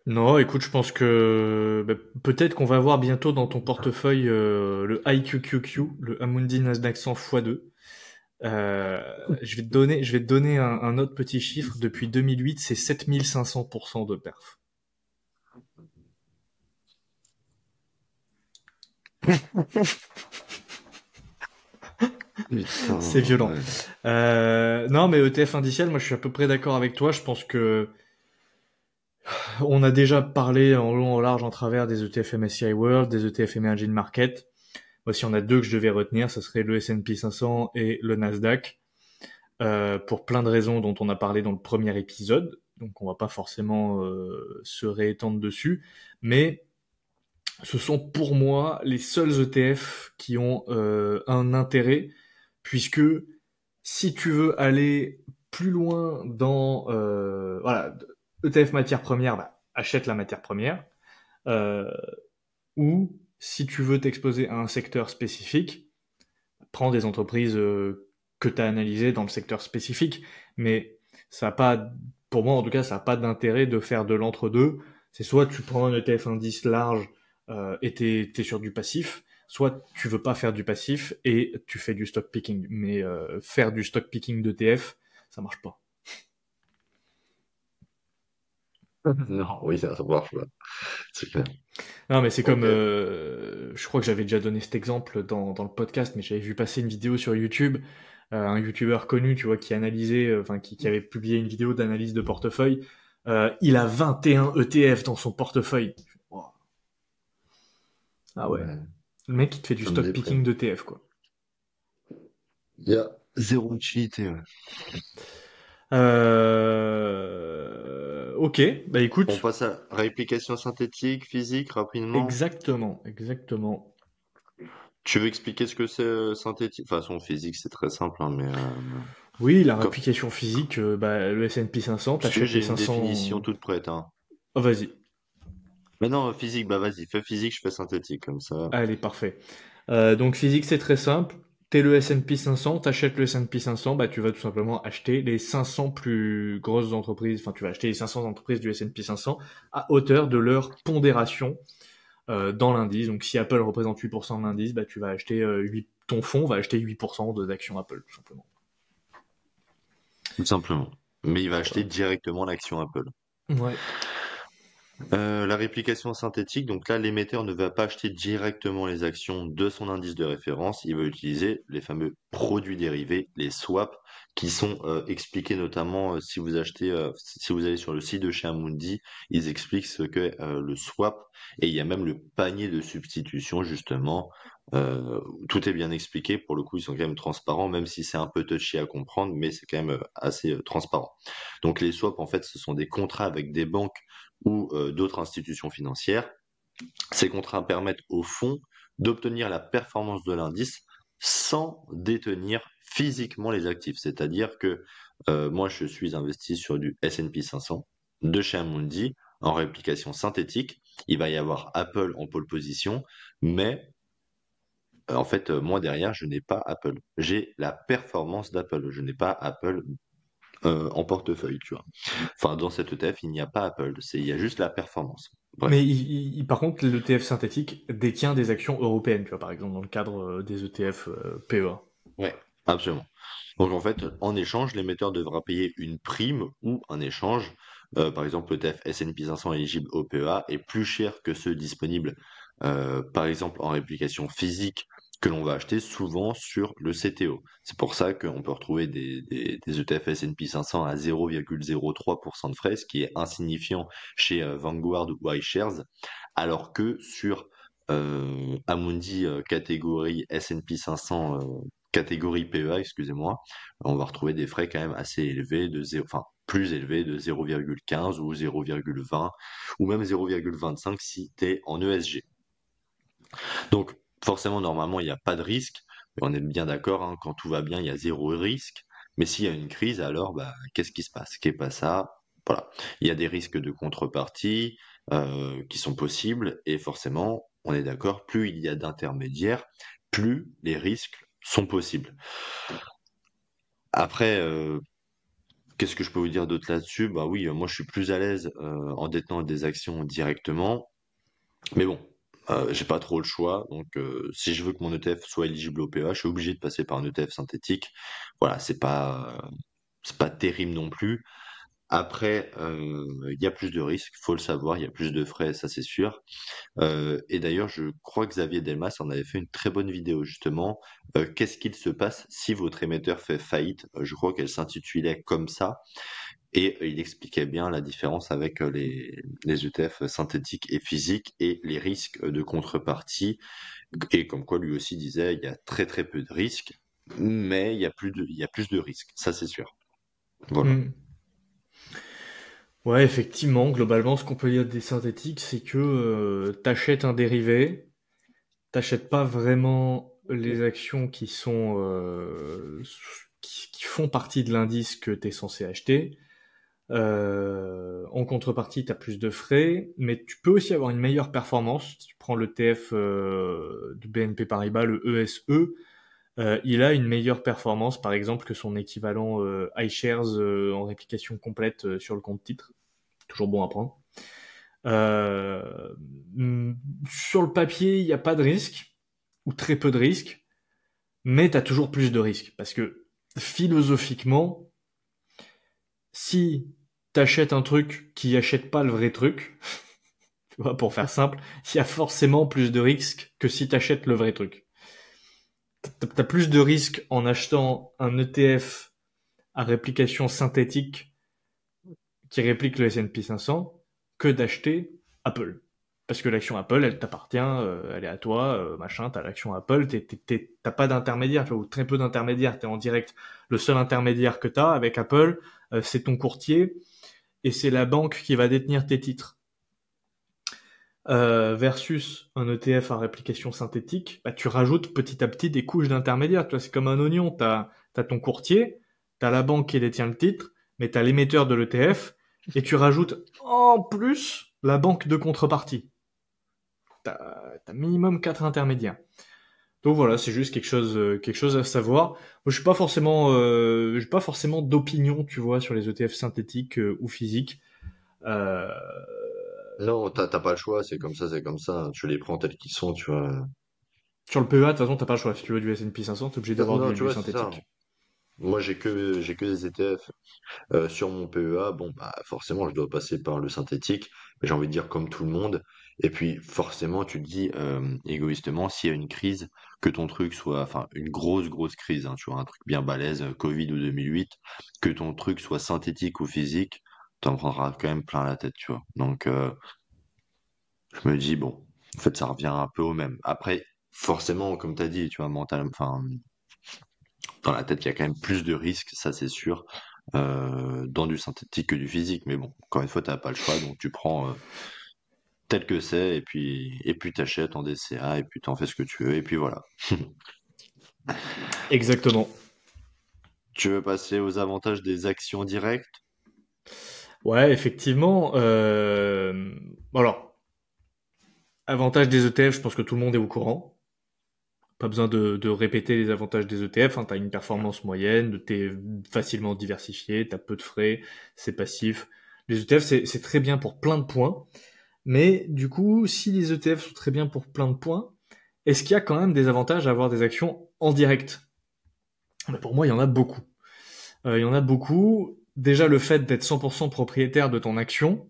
Non, écoute, je pense que bah, peut-être qu'on va voir bientôt dans ton portefeuille le IQQQ, le Amundi Nasdaq 100 x2. Je vais te donner un autre petit chiffre. Depuis 2008, c'est 7500% de perf. C'est Putain, violent. ouais. Non, mais ETF indiciel, moi je suis à peu près d'accord avec toi. Je pense que on a déjà parlé en long, en large, en travers des ETF MSCI World, des ETF Emerging Market. Moi, si on a deux que je devais retenir, ce serait le S&P 500 et le Nasdaq, pour plein de raisons dont on a parlé dans le premier épisode. Donc, on va pas forcément se réétendre dessus, mais ce sont pour moi les seuls ETF qui ont un intérêt, puisque si tu veux aller plus loin dans voilà, ETF matière première, bah, achète la matière première. Euh, ou si tu veux t'exposer à un secteur spécifique, prends des entreprises que tu as analysées dans le secteur spécifique. Mais ça a pas, pour moi en tout cas, ça n'a pas d'intérêt de faire de l'entre-deux. C'est soit tu prends un ETF indice large et t'es sur du passif, soit tu veux pas faire du passif et tu fais du stock picking. Mais faire du stock picking d'ETF, ça marche pas. Non, oui, ça marche pas, c'est clair. Non, mais c'est comme, Ok. je crois que j'avais déjà donné cet exemple dans le podcast, mais j'avais vu passer une vidéo sur YouTube, un YouTuber connu, tu vois, qui analysait, enfin, qui avait publié une vidéo d'analyse de portefeuille. Il a 21 ETF dans son portefeuille. Wow. Ah ouais. Ouais, Le mec, il te fait du ça me stock picking déprime. d'ETF, quoi. Il y a zéro utilité, ouais. Ok, bah On écoute, passe à réplication synthétique, physique, rapidement. exactement, exactement. Tu veux expliquer ce que c'est synthétique? Enfin, son physique, c'est très simple, hein, mais Oui, la comme- réplication physique, bah, le S&P 500, parce que t'achètes les j'ai une définition 500... toute prête, hein. Oh, vas-y. Mais non, physique, bah vas-y, fais physique, je fais synthétique, comme ça. Allez, parfait. Donc physique, c'est très simple. T'es le S&P 500, t'achètes le S&P 500, bah tu vas tout simplement acheter les 500 plus grosses entreprises, enfin tu vas acheter les 500 entreprises du S&P 500 à hauteur de leur pondération dans l'indice. Donc si Apple représente 8% de l'indice, bah tu vas acheter 8, ton fonds va acheter 8% d'actions Apple, tout simplement. Tout simplement. Mais il va acheter Voilà. directement l'action Apple. Ouais. La réplication synthétique, donc là, l'émetteur ne va pas acheter directement les actions de son indice de référence, il va utiliser les fameux produits dérivés, les swaps, qui sont expliqués notamment si vous achetez, si vous allez sur le site de chez Amundi, ils expliquent ce qu'est le swap, et il y a même le panier de substitution, justement. Tout est bien expliqué, pour le coup, ils sont quand même transparents, même si c'est un peu touchy à comprendre, mais c'est quand même assez transparent. Donc les swaps, en fait, ce sont des contrats avec des banques ou d'autres institutions financières. Ces contrats permettent au fonds d'obtenir la performance de l'indice sans détenir physiquement les actifs. C'est-à-dire que moi, je suis investi sur du S&P 500 de chez Amundi en réplication synthétique. Il va y avoir Apple en pole position, mais en fait, moi derrière, je n'ai pas Apple. J'ai la performance d'Apple. Je n'ai pas Apple en portefeuille, tu vois. Enfin, dans cet ETF, il n'y a pas Apple, il y a juste la performance. Mais Bref. par contre, l'ETF synthétique détient des actions européennes, tu vois, par exemple, dans le cadre des ETF PEA. Ouais, absolument. Donc en fait, en échange, l'émetteur devra payer une prime ou un échange. Par exemple, l'ETF S&P 500 éligible au PEA est plus cher que ceux disponibles, par exemple, en réplication physique que l'on va acheter souvent sur le CTO. C'est pour ça qu'on peut retrouver des ETF S&P 500 à 0,03% de frais, ce qui est insignifiant chez Vanguard ou iShares, alors que sur Amundi catégorie S&P 500 catégorie PEA, excusez-moi, on va retrouver des frais quand même assez élevés de 0, enfin plus élevés de 0,15 ou 0,20 ou même 0,25 si tu es en ESG. Donc forcément, normalement, il n'y a pas de risque. On est bien d'accord, hein, quand tout va bien, il y a zéro risque. Mais s'il y a une crise, alors bah, qu'est-ce qui se passe? Qu'est pas ça? Voilà. Il y a des risques de contrepartie qui sont possibles et forcément, on est d'accord, plus il y a d'intermédiaires, plus les risques sont possibles. Après, qu'est-ce que je peux vous dire d'autre là-dessus? Bah oui, moi je suis plus à l'aise en détenant des actions directement. Mais bon, j'ai pas trop le choix. Donc, si je veux que mon ETF soit éligible au PEA, je suis obligé de passer par un ETF synthétique. Voilà, c'est pas terrible non plus. Après, il y a plus de risques, faut le savoir, il y a plus de frais, ça c'est sûr. Et d'ailleurs, je crois que Xavier Delmas en avait fait une très bonne vidéo justement. Qu'est-ce qu'il se passe si votre émetteur fait faillite? Je crois qu'elle s'intitulait comme ça. Et il expliquait bien la différence avec les ETF synthétiques et physiques et les risques de contrepartie. Et comme quoi lui aussi disait, il y a très très peu de risques, mais il y a plus de risques, ça c'est sûr. Voilà. Hmm. Ouais, effectivement, globalement, ce qu'on peut dire des synthétiques, c'est que t'achètes un dérivé, t'achètes pas vraiment les actions qui sont qui font partie de l'indice que t'es censé acheter. En contrepartie, tu as plus de frais, mais tu peux aussi avoir une meilleure performance. Si tu prends l'ETF de BNP Paribas, le ESE, il a une meilleure performance, par exemple, que son équivalent iShares en réplication complète sur le compte titre. Toujours bon à prendre. Euh, Sur le papier, il n'y a pas de risque, ou très peu de risque, mais tu as toujours plus de risques. Parce que philosophiquement, si t'achètes un truc qui achète pas le vrai truc, tu vois, pour faire simple, il y a forcément plus de risques que si t'achètes le vrai truc. T'as plus de risques en achetant un ETF à réplication synthétique qui réplique le S&P 500 que d'acheter Apple. Parce que l'action Apple, elle t'appartient, elle est à toi, machin, t'as l'action Apple, t'as pas d'intermédiaire, tu vois, ou très peu d'intermédiaires, t'es en direct. Le seul intermédiaire que t'as avec Apple, c'est ton courtier, et c'est la banque qui va détenir tes titres. Versus un ETF à réplication synthétique, bah, tu rajoutes petit à petit des couches d'intermédiaires. Tu vois, c'est comme un oignon. T'as ton courtier, t'as la banque qui détient le titre, mais t'as l'émetteur de l'ETF, et tu rajoutes en plus la banque de contrepartie. T'as minimum 4 intermédiaires. Donc voilà, c'est juste quelque chose à savoir. Moi, je suis pas forcément d'opinion, tu vois, sur les ETF synthétiques ou physiques. Euh, Non, t'as pas le choix, c'est comme ça. Tu les prends tels qu'ils sont, tu vois. Sur le PEA, de toute façon, t'as pas le choix. Si tu veux du S&P 500, t'es obligé d'avoir Non, tu du vois, c'est ça. synthétique. moi, j'ai que des ETF sur mon PEA. Bon, bah, forcément, je dois passer par le synthétique, mais j'ai envie de dire comme tout le monde. Et puis, forcément, tu te dis, égoïstement, s'il y a une crise, que ton truc soit, enfin, une grosse crise, hein, tu vois, un truc bien balèze, Covid ou 2008, que ton truc soit synthétique ou physique, t'en prendras quand même plein la tête, tu vois. Donc, je me dis, bon, en fait, ça revient un peu au même. Après, forcément, comme tu as dit, tu vois, mental, enfin, dans la tête, il y a quand même plus de risques, ça c'est sûr, dans du synthétique que du physique. Mais bon, encore une fois, t'as pas le choix, donc tu prends tel que c'est, et puis t'achètes en DCA, et puis t'en fais ce que tu veux, et puis voilà. Exactement. Tu veux passer aux avantages des actions directes? Ouais, effectivement. Alors, avantage des ETF, je pense que tout le monde est au courant. Pas besoin de répéter les avantages des ETF. Hein. Tu as une performance moyenne, tu es facilement diversifié, tu as peu de frais, c'est passif. Les ETF, c'est très bien pour plein de points. Mais du coup, si les ETF sont très bien pour plein de points, est-ce qu'il y a quand même des avantages à avoir des actions en direct? Pour moi, il y en a beaucoup. Il y en a beaucoup. Déjà, le fait d'être 100% propriétaire de ton action,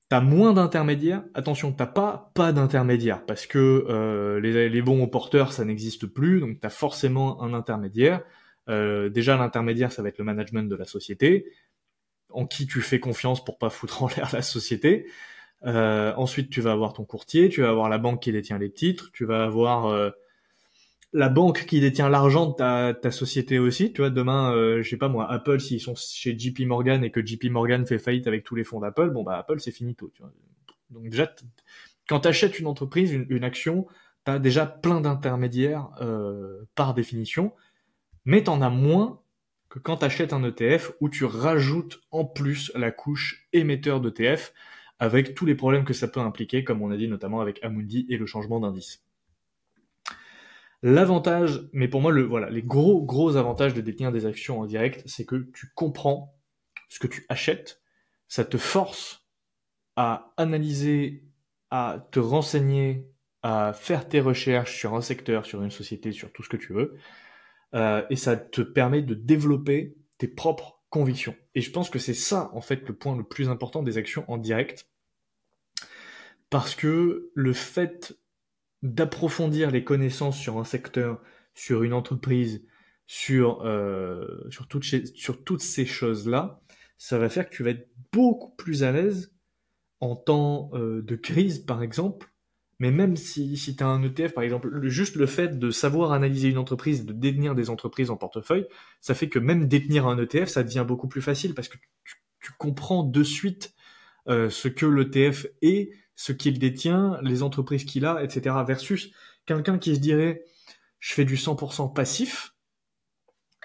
t'as moins d'intermédiaires. Attention, t'as pas d'intermédiaires parce que les bons porteurs, ça n'existe plus, donc t'as forcément un intermédiaire. Déjà, l'intermédiaire, ça va être le management de la société, en qui tu fais confiance pour pas foutre en l'air la société. Ensuite, tu vas avoir ton courtier, tu vas avoir la banque qui détient les titres, tu vas avoir la banque qui détient l'argent de ta société aussi. Tu vois, demain, je sais pas moi, Apple, s'ils sont chez JP Morgan et que JP Morgan fait faillite avec tous les fonds d'Apple, bon bah Apple, c'est finito. Tu vois. Donc déjà, quand tu achètes une entreprise, une action, tu as déjà plein d'intermédiaires par définition, mais tu en as moins que quand tu achètes un ETF où tu rajoutes en plus la couche émetteur d'ETF avec tous les problèmes que ça peut impliquer, comme on a dit notamment avec Amundi et le changement d'indice. L'avantage, mais pour moi, voilà, les gros avantages de détenir des actions en direct, c'est que tu comprends ce que tu achètes, ça te force à analyser, à te renseigner, à faire tes recherches sur un secteur, sur une société, sur tout ce que tu veux, et ça te permet de développer tes propres convictions. Et je pense que c'est ça, en fait, le point le plus important des actions en direct, parce que le fait d'approfondir les connaissances sur un secteur, sur une entreprise, sur toutes ces choses-là, ça va faire que tu vas être beaucoup plus à l'aise en temps de crise, par exemple. Mais même si tu as un ETF, par exemple, juste le fait de savoir analyser une entreprise, de détenir des entreprises en portefeuille, ça fait que même détenir un ETF, ça devient beaucoup plus facile parce que tu comprends de suite ce que l'ETF est, ce qu'il détient, les entreprises qu'il a, etc. Versus quelqu'un qui se dirait je fais du 100% passif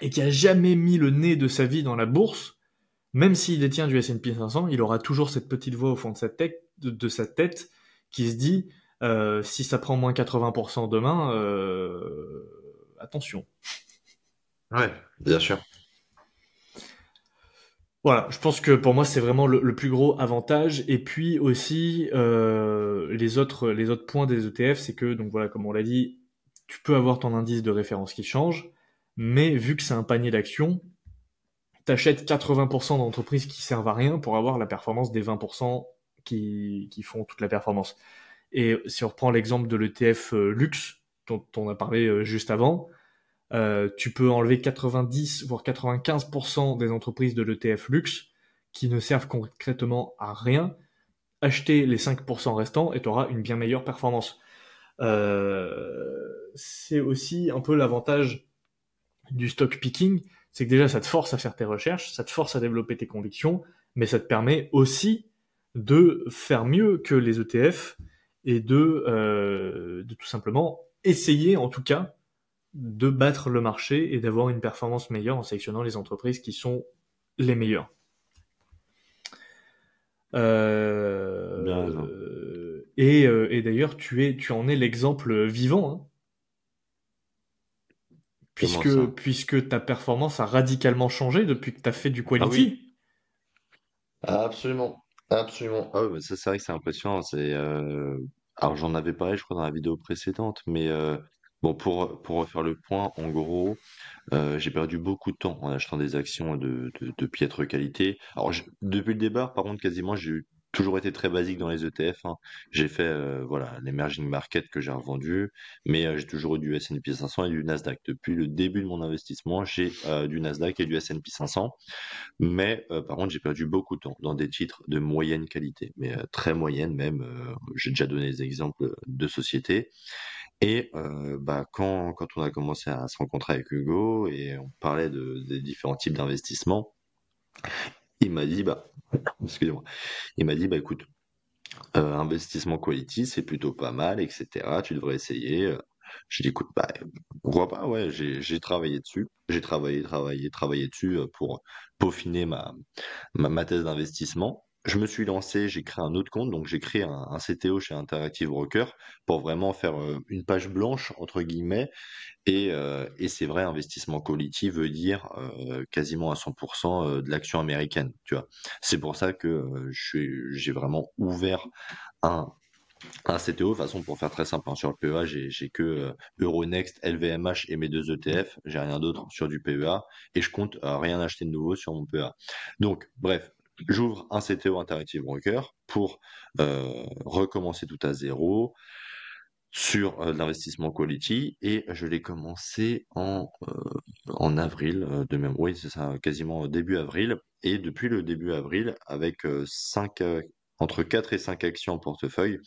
et qui a jamais mis le nez de sa vie dans la bourse, même s'il détient du S&P 500, il aura toujours cette petite voix au fond de sa tête qui se dit si ça prend moins 80% demain, attention. Ouais, bien sûr. Voilà, je pense que pour moi c'est vraiment le plus gros avantage. Et puis aussi les autres points des ETF, c'est que donc voilà, comme on l'a dit, tu peux avoir ton indice de référence qui change, mais vu que c'est un panier d'actions, t'achètes 80% d'entreprises qui servent à rien pour avoir la performance des 20% qui font toute la performance. Et si on reprend l'exemple de l'ETF Lux dont on a parlé juste avant, tu peux enlever 90 voire 95% des entreprises de l'ETF luxe qui ne servent concrètement à rien, acheter les 5% restants et tu auras une bien meilleure performance. C'est aussi un peu l'avantage du stock picking, c'est que déjà ça te force à faire tes recherches, ça te force à développer tes convictions, mais ça te permet aussi de faire mieux que les ETF et de tout simplement essayer en tout cas de battre le marché et d'avoir une performance meilleure en sélectionnant les entreprises qui sont les meilleures. Bien raison. Et d'ailleurs, tu en es l'exemple vivant, hein, Comment ça? puisque ta performance a radicalement changé depuis que tu as fait du Ah oui. quality. Ah, absolument. Absolument. Ah ouais, bah ça, c'est vrai que c'est impressionnant. Alors, j'en avais parlé, je crois, dans la vidéo précédente, mais Bon, pour refaire le point, en gros, j'ai perdu beaucoup de temps en achetant des actions de piètre qualité. Alors, depuis le départ, par contre, quasiment, toujours été très basique dans les ETF, hein. J'ai fait voilà, l'emerging market que j'ai revendu, mais j'ai toujours eu du S&P 500 et du Nasdaq. Depuis le début de mon investissement, j'ai du Nasdaq et du S&P 500, mais par contre, j'ai perdu beaucoup de temps dans des titres de moyenne qualité, mais très moyenne même. J'ai déjà donné des exemples de sociétés. Et bah, quand on a commencé à se rencontrer avec Hugo et on parlait des différents types d'investissements, il m'a dit, bah, excusez-moi, il m'a dit, bah écoute, investissement quality, c'est plutôt pas mal, etc. Tu devrais essayer. J'ai dit, écoute, bah, pourquoi pas, ouais, j'ai travaillé dessus. J'ai travaillé dessus pour peaufiner ma thèse d'investissement. Je me suis lancé, j'ai créé un autre compte, donc j'ai créé un CTO chez Interactive Broker pour vraiment faire une page blanche, entre guillemets, et c'est vrai, investissement quality veut dire quasiment à 100% de l'action américaine, tu vois. C'est pour ça que j'ai vraiment ouvert un, un CTO. De toute façon, pour faire très simple, hein, sur le PEA, j'ai que Euronext, LVMH et mes deux ETF. J'ai rien d'autre sur du PEA et je compte rien acheter de nouveau sur mon PEA. Donc, bref, j'ouvre un CTO Interactive Broker pour recommencer tout à zéro sur de l'investissement quality et je l'ai commencé en avril de même. Oui, c'est ça, quasiment début avril. Et depuis le début avril, avec entre 4 et 5 actions en portefeuille,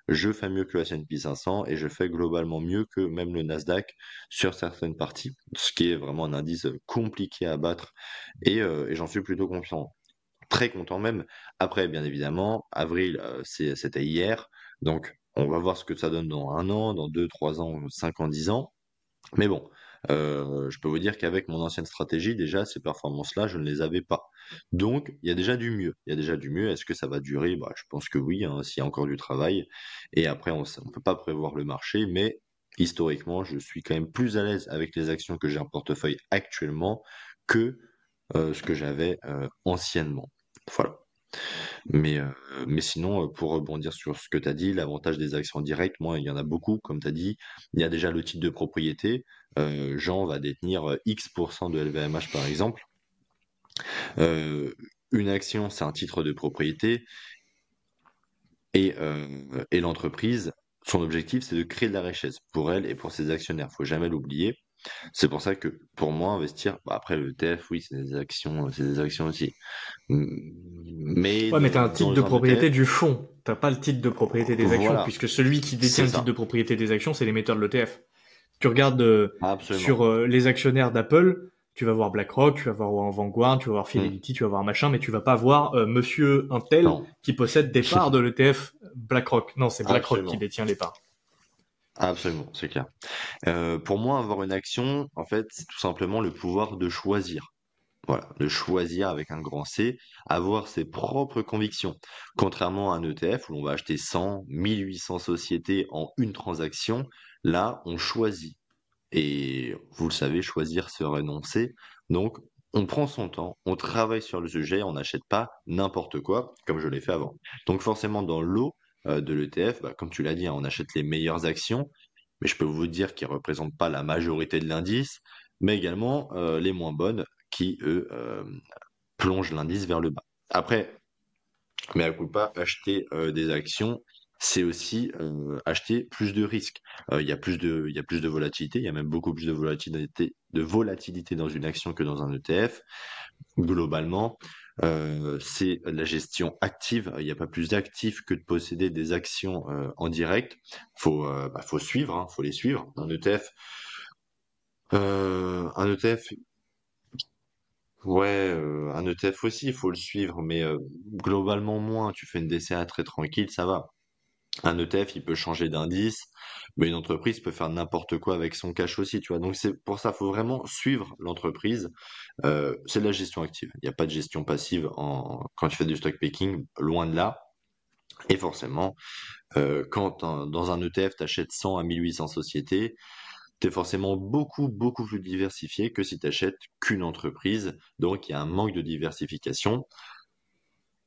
je fais mieux que le S&P 500 et je fais globalement mieux que même le Nasdaq sur certaines parties, ce qui est vraiment un indice compliqué à battre et j'en suis plutôt confiant. Très content même. Après, bien évidemment, avril, c'était hier. Donc, on va voir ce que ça donne dans un an, dans 2, 3 ans, 5 ans, 10 ans. Mais bon, je peux vous dire qu'avec mon ancienne stratégie, déjà, ces performances-là, je ne les avais pas. Donc, il y a déjà du mieux. Il y a déjà du mieux. Est-ce que ça va durer? Bah, je pense que oui, hein, s'il y a encore du travail. Et après, on ne peut pas prévoir le marché, mais historiquement, je suis quand même plus à l'aise avec les actions que j'ai en portefeuille actuellement que ce que j'avais anciennement. Voilà. Mais, euh, mais sinon, pour rebondir sur ce que tu as dit, l'avantage des actions directes, moi, il y en a beaucoup, comme tu as dit. Il y a déjà le titre de propriété. Jean va détenir X% de LVMH, par exemple. Euh, une action, c'est un titre de propriété. Et l'entreprise, son objectif, c'est de créer de la richesse pour elle et pour ses actionnaires. Faut jamais l'oublier. C'est pour ça que, pour moi, investir, bah, après le ETF, oui, c'est des actions aussi. Mais Ouais, mais t'as un titre de dans un propriété ETF, du fonds. T'as pas le titre de propriété des actions, voilà, puisque celui qui détient c'est le titre ça. de propriété des actions, c'est l'émetteur de l'ETF. Tu regardes Absolument. sur les actionnaires d'Apple, tu vas voir BlackRock, tu vas voir Vanguard, tu vas voir Mm. Fidelity, tu vas voir machin, mais tu vas pas voir Monsieur un tel Non, qui possède des parts de l'ETF BlackRock. Non, c'est BlackRock qui absolument. détient les parts. Absolument, c'est clair. Pour moi, avoir une action, en fait, c'est tout simplement le pouvoir de choisir. Voilà, de choisir avec un grand C, avoir ses propres convictions. Contrairement à un ETF où l'on va acheter 100, 1800 sociétés en une transaction, là, on choisit. Et vous le savez, choisir, c'est renoncer. Donc, on prend son temps, on travaille sur le sujet, on n'achète pas n'importe quoi, comme je l'ai fait avant. Donc, forcément, dans l'eau de l'ETF, bah, comme tu l'as dit, hein, on achète les meilleures actions, mais je peux vous dire qu'ils ne représentent pas la majorité de l'indice, mais également les moins bonnes qui, eux, plongent l'indice vers le bas. Après, mais à coup pas, acheter des actions, c'est aussi acheter plus de risques. Il y a plus de volatilité, il y a même beaucoup plus de volatilité dans une action que dans un ETF. Globalement, c'est la gestion active. Il n'y a pas plus d'actifs que de posséder des actions en direct. Faut suivre, hein, faut les suivre. Un ETF, ouais, un ETF aussi, il faut le suivre, mais globalement moins. Tu fais une DCA très tranquille, ça va. Un ETF, il peut changer d'indice, mais une entreprise peut faire n'importe quoi avec son cash aussi, tu vois. Donc c'est pour ça, faut vraiment suivre l'entreprise. C'est de la gestion active. Il n'y a pas de gestion passive quand tu fais du stock picking, loin de là. Et forcément, quand dans un ETF, tu achètes 100 à 1800 sociétés, tu es forcément beaucoup, beaucoup plus diversifié que si tu achètes qu'une entreprise. Donc il y a un manque de diversification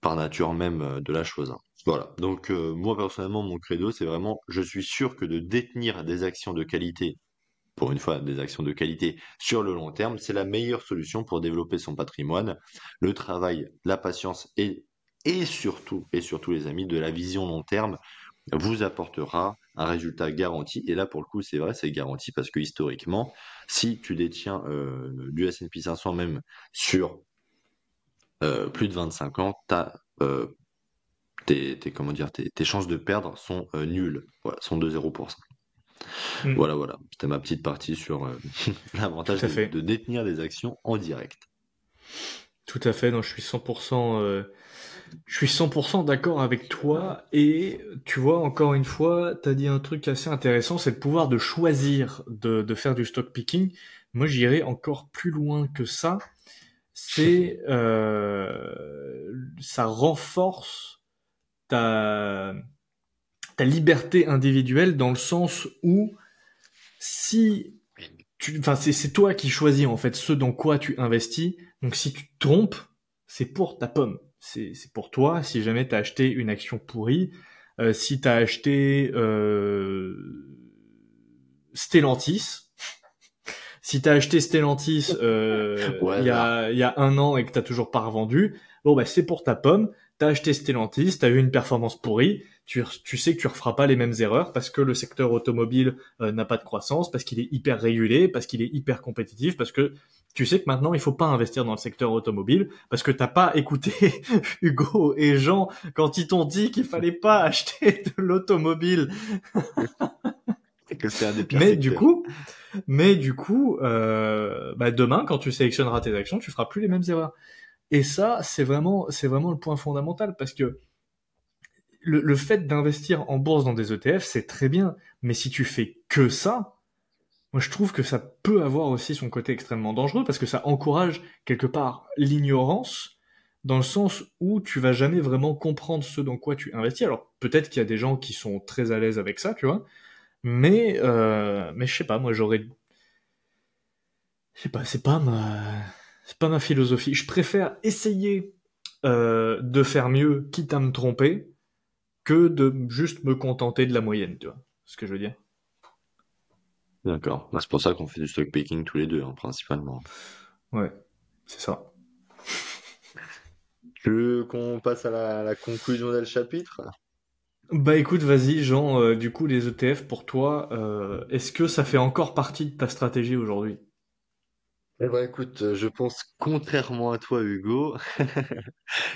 par nature même de la chose, hein. Voilà. Donc moi personnellement, mon credo, c'est vraiment, je suis sûr que de détenir des actions de qualité pour une fois, des actions de qualité sur le long terme, c'est la meilleure solution pour développer son patrimoine. Le travail, la patience et surtout les amis, de la vision long terme vous apportera un résultat garanti. Et là, pour le coup, c'est vrai, c'est garanti parce que historiquement, si tu détiens du S&P 500 même sur plus de 25 ans, comment dire, tes chances de perdre sont nulles, voilà, sont de 0%. Mm. Voilà, voilà. C'était ma petite partie sur Tout l'avantage à de fait. détenir des actions en direct. Tout à fait. Non, je suis 100% d'accord avec toi. Et tu vois, encore une fois, tu as dit un truc assez intéressant, c'est le pouvoir de choisir de faire du stock picking. Moi, j'irais encore plus loin que ça. Ça renforce ta, ta liberté individuelle dans le sens où si enfin, c'est toi qui choisis en fait ce dans quoi tu investis. Donc si tu te trompes, c'est pour ta pomme. C'est pour toi. Si jamais t'as acheté une action pourrie, si t'as acheté Stellantis, si t'as acheté Stellantis Au hasard. il y a un an et que t'as toujours pas revendu, bon bah c'est pour ta pomme. T'as acheté Stellantis, t'as eu une performance pourrie, tu sais que tu referas pas les mêmes erreurs parce que le secteur automobile n'a pas de croissance, parce qu'il est hyper régulé, parce qu'il est hyper compétitif, parce que tu sais que maintenant il faut pas investir dans le secteur automobile parce que t'as pas écouté Hugo et Jean quand ils t'ont dit qu'il fallait pas acheter de l'automobile. C'est que c'est un des pires Mais secteurs. du coup, bah demain, quand tu sélectionneras tes actions, tu feras plus les mêmes erreurs. Et ça, c'est vraiment le point fondamental parce que le fait d'investir en bourse dans des ETF, c'est très bien. Mais si tu fais que ça, moi je trouve que ça peut avoir aussi son côté extrêmement dangereux parce que ça encourage quelque part l'ignorance dans le sens où tu vas jamais vraiment comprendre ce dans quoi tu investis. Alors peut-être qu'il y a des gens qui sont très à l'aise avec ça, tu vois. Mais je sais pas, moi je sais pas, c'est pas ma philosophie. Je préfère essayer de faire mieux, quitte à me tromper, que de juste me contenter de la moyenne, tu vois. Ce que je veux dire. D'accord. Bah, c'est pour ça qu'on fait du stock picking tous les deux, hein, principalement. Ouais, c'est ça. Tu veux qu'on passe à la conclusion del chapitre? Bah écoute, vas-y, Jean, du coup, les ETF pour toi, est-ce que ça fait encore partie de ta stratégie aujourd'hui? Eh ben, écoute, je pense contrairement à toi, Hugo,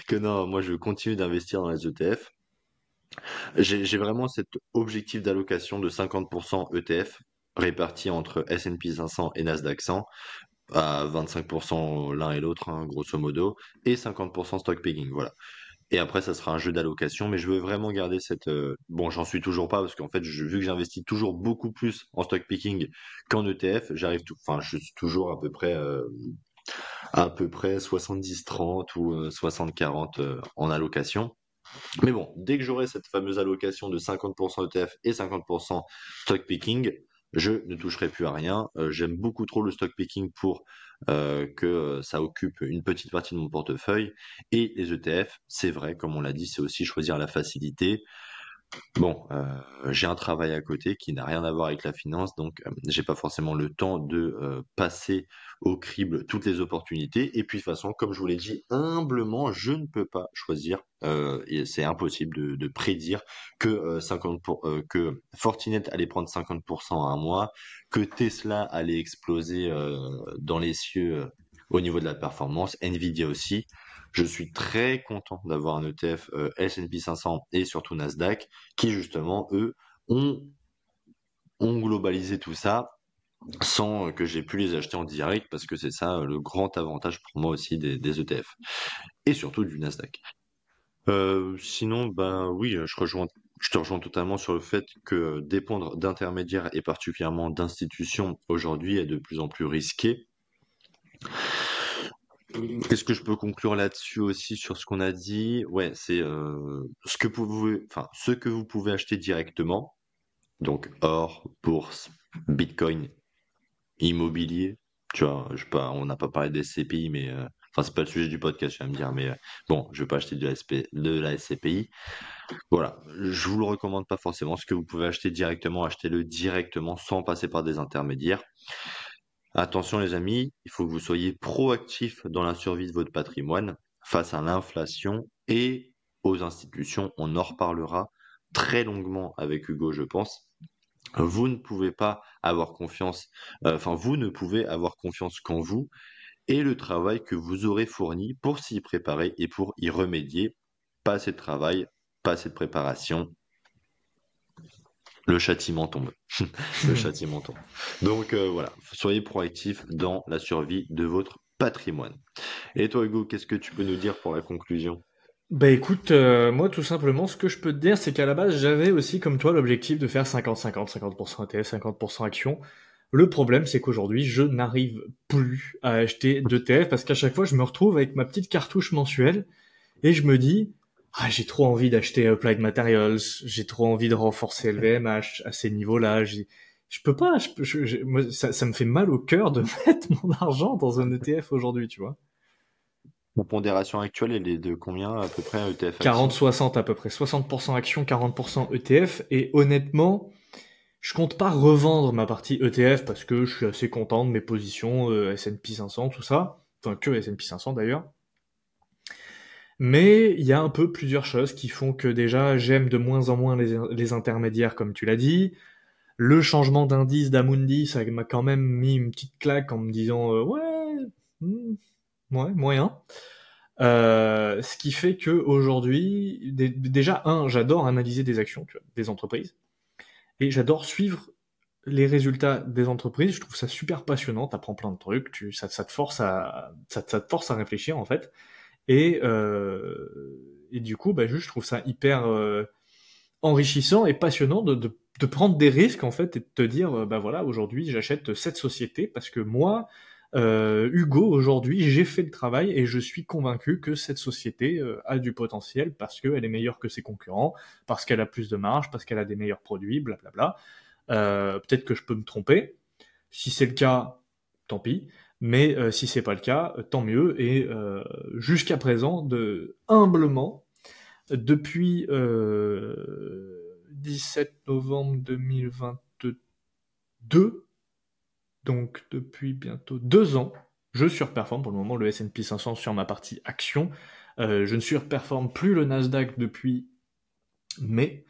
que non, moi je continue d'investir dans les ETF. J'ai vraiment cet objectif d'allocation de 50% ETF réparti entre S&P 500 et Nasdaq 100 à 25% l'un et l'autre, hein, grosso modo, et 50% stock picking, voilà. Et après, ça sera un jeu d'allocation, mais je veux vraiment garder cette. Bon, j'en suis toujours pas parce qu'en fait, vu que j'investis toujours beaucoup plus en stock picking qu'en ETF, enfin, je suis toujours à peu près 70-30 ou 60-40 en allocation. Mais bon, dès que j'aurai cette fameuse allocation de 50% ETF et 50% stock picking, je ne toucherai plus à rien. J'aime beaucoup trop le stock picking pour que ça occupe une petite partie de mon portefeuille. Et les ETF, c'est vrai, comme on l'a dit, c'est aussi choisir la facilité. Bon, j'ai un travail à côté qui n'a rien à voir avec la finance, donc j'ai pas forcément le temps de passer au crible toutes les opportunités. Et puis de toute façon, comme je vous l'ai dit humblement, je ne peux pas choisir, et c'est impossible de prédire que que Fortinet allait prendre 50% à un mois, que Tesla allait exploser dans les cieux au niveau de la performance, Nvidia aussi. Je suis très content d'avoir un ETF S&P 500 et surtout Nasdaq qui justement, eux, ont, ont globalisé tout ça sans que j'ai pu les acheter en direct parce que c'est ça le grand avantage pour moi aussi des ETF et surtout du Nasdaq. Sinon, ben oui, je te rejoins totalement sur le fait que dépendre d'intermédiaires et particulièrement d'institutions aujourd'hui est de plus en plus risqué. Qu'est-ce que je peux conclure là-dessus aussi sur ce qu'on a dit? Ouais, c'est ce que vous pouvez acheter directement, donc or, bourse, Bitcoin, immobilier. Tu vois, je sais pas, on n'a pas parlé des SCPI, mais enfin c'est pas le sujet du podcast, je vais me dire, mais bon, je vais pas acheter de la SCPI. Voilà, je vous le recommande pas forcément. Ce que vous pouvez acheter directement, achetez-le directement sans passer par des intermédiaires. Attention les amis, il faut que vous soyez proactif dans la survie de votre patrimoine face à l'inflation et aux institutions. On en reparlera très longuement avec Hugo, je pense. Vous ne pouvez pas avoir confiance, enfin vous ne pouvez avoir confiance qu'en vous et le travail que vous aurez fourni pour s'y préparer et pour y remédier. Pas assez de travail, pas assez de préparation, le châtiment tombe. Le châtiment tombe. Donc voilà, soyez proactif dans la survie de votre patrimoine. Et toi Hugo, qu'est-ce que tu peux nous dire pour la conclusion? Bah écoute, moi tout simplement, ce que je peux te dire, c'est qu'à la base, j'avais aussi comme toi l'objectif de faire 50-50, 50% ETF, 50% actions. Le problème, c'est qu'aujourd'hui, je n'arrive plus à acheter d'ETF parce qu'à chaque fois, je me retrouve avec ma petite cartouche mensuelle et je me dis, ah, j'ai trop envie d'acheter Applied Materials, j'ai trop envie de renforcer LVMH à ces niveaux-là. Je peux pas, moi, ça me fait mal au cœur de mettre mon argent dans un ETF aujourd'hui, tu vois. La pondération actuelle, elle est de combien à peu près ETF action? 40-60 à peu près, 60% actions, 40% ETF. Et honnêtement, je compte pas revendre ma partie ETF parce que je suis assez content de mes positions S&P 500, tout ça. Enfin, que S&P 500 d'ailleurs. Mais il y a un peu plusieurs choses qui font que déjà, j'aime de moins en moins les intermédiaires, comme tu l'as dit. Le changement d'indice d'Amundi, ça m'a quand même mis une petite claque en me disant ouais, hmm, ouais, moyen. Ce qui fait que aujourd'hui, déjà j'adore analyser des actions, tu vois, des entreprises, et j'adore suivre les résultats des entreprises. Je trouve ça super passionnant. T'apprends plein de trucs, ça te force ça te force à réfléchir en fait. Et du coup, bah, juste, je trouve ça hyper enrichissant et passionnant de prendre des risques en fait et de te dire, bah voilà, aujourd'hui, j'achète cette société parce que moi, Hugo, aujourd'hui, j'ai fait le travail et je suis convaincu que cette société a du potentiel parce qu'elle est meilleure que ses concurrents, parce qu'elle a plus de marge, parce qu'elle a des meilleurs produits, blablabla. Peut-être que je peux me tromper. Si c'est le cas, tant pis. Mais si c'est pas le cas, tant mieux. Et jusqu'à présent, humblement, depuis 17 novembre 2022, donc depuis bientôt 2 ans, je surperforme pour le moment le S&P 500 sur ma partie action. Je ne surperforme plus le Nasdaq depuis mai,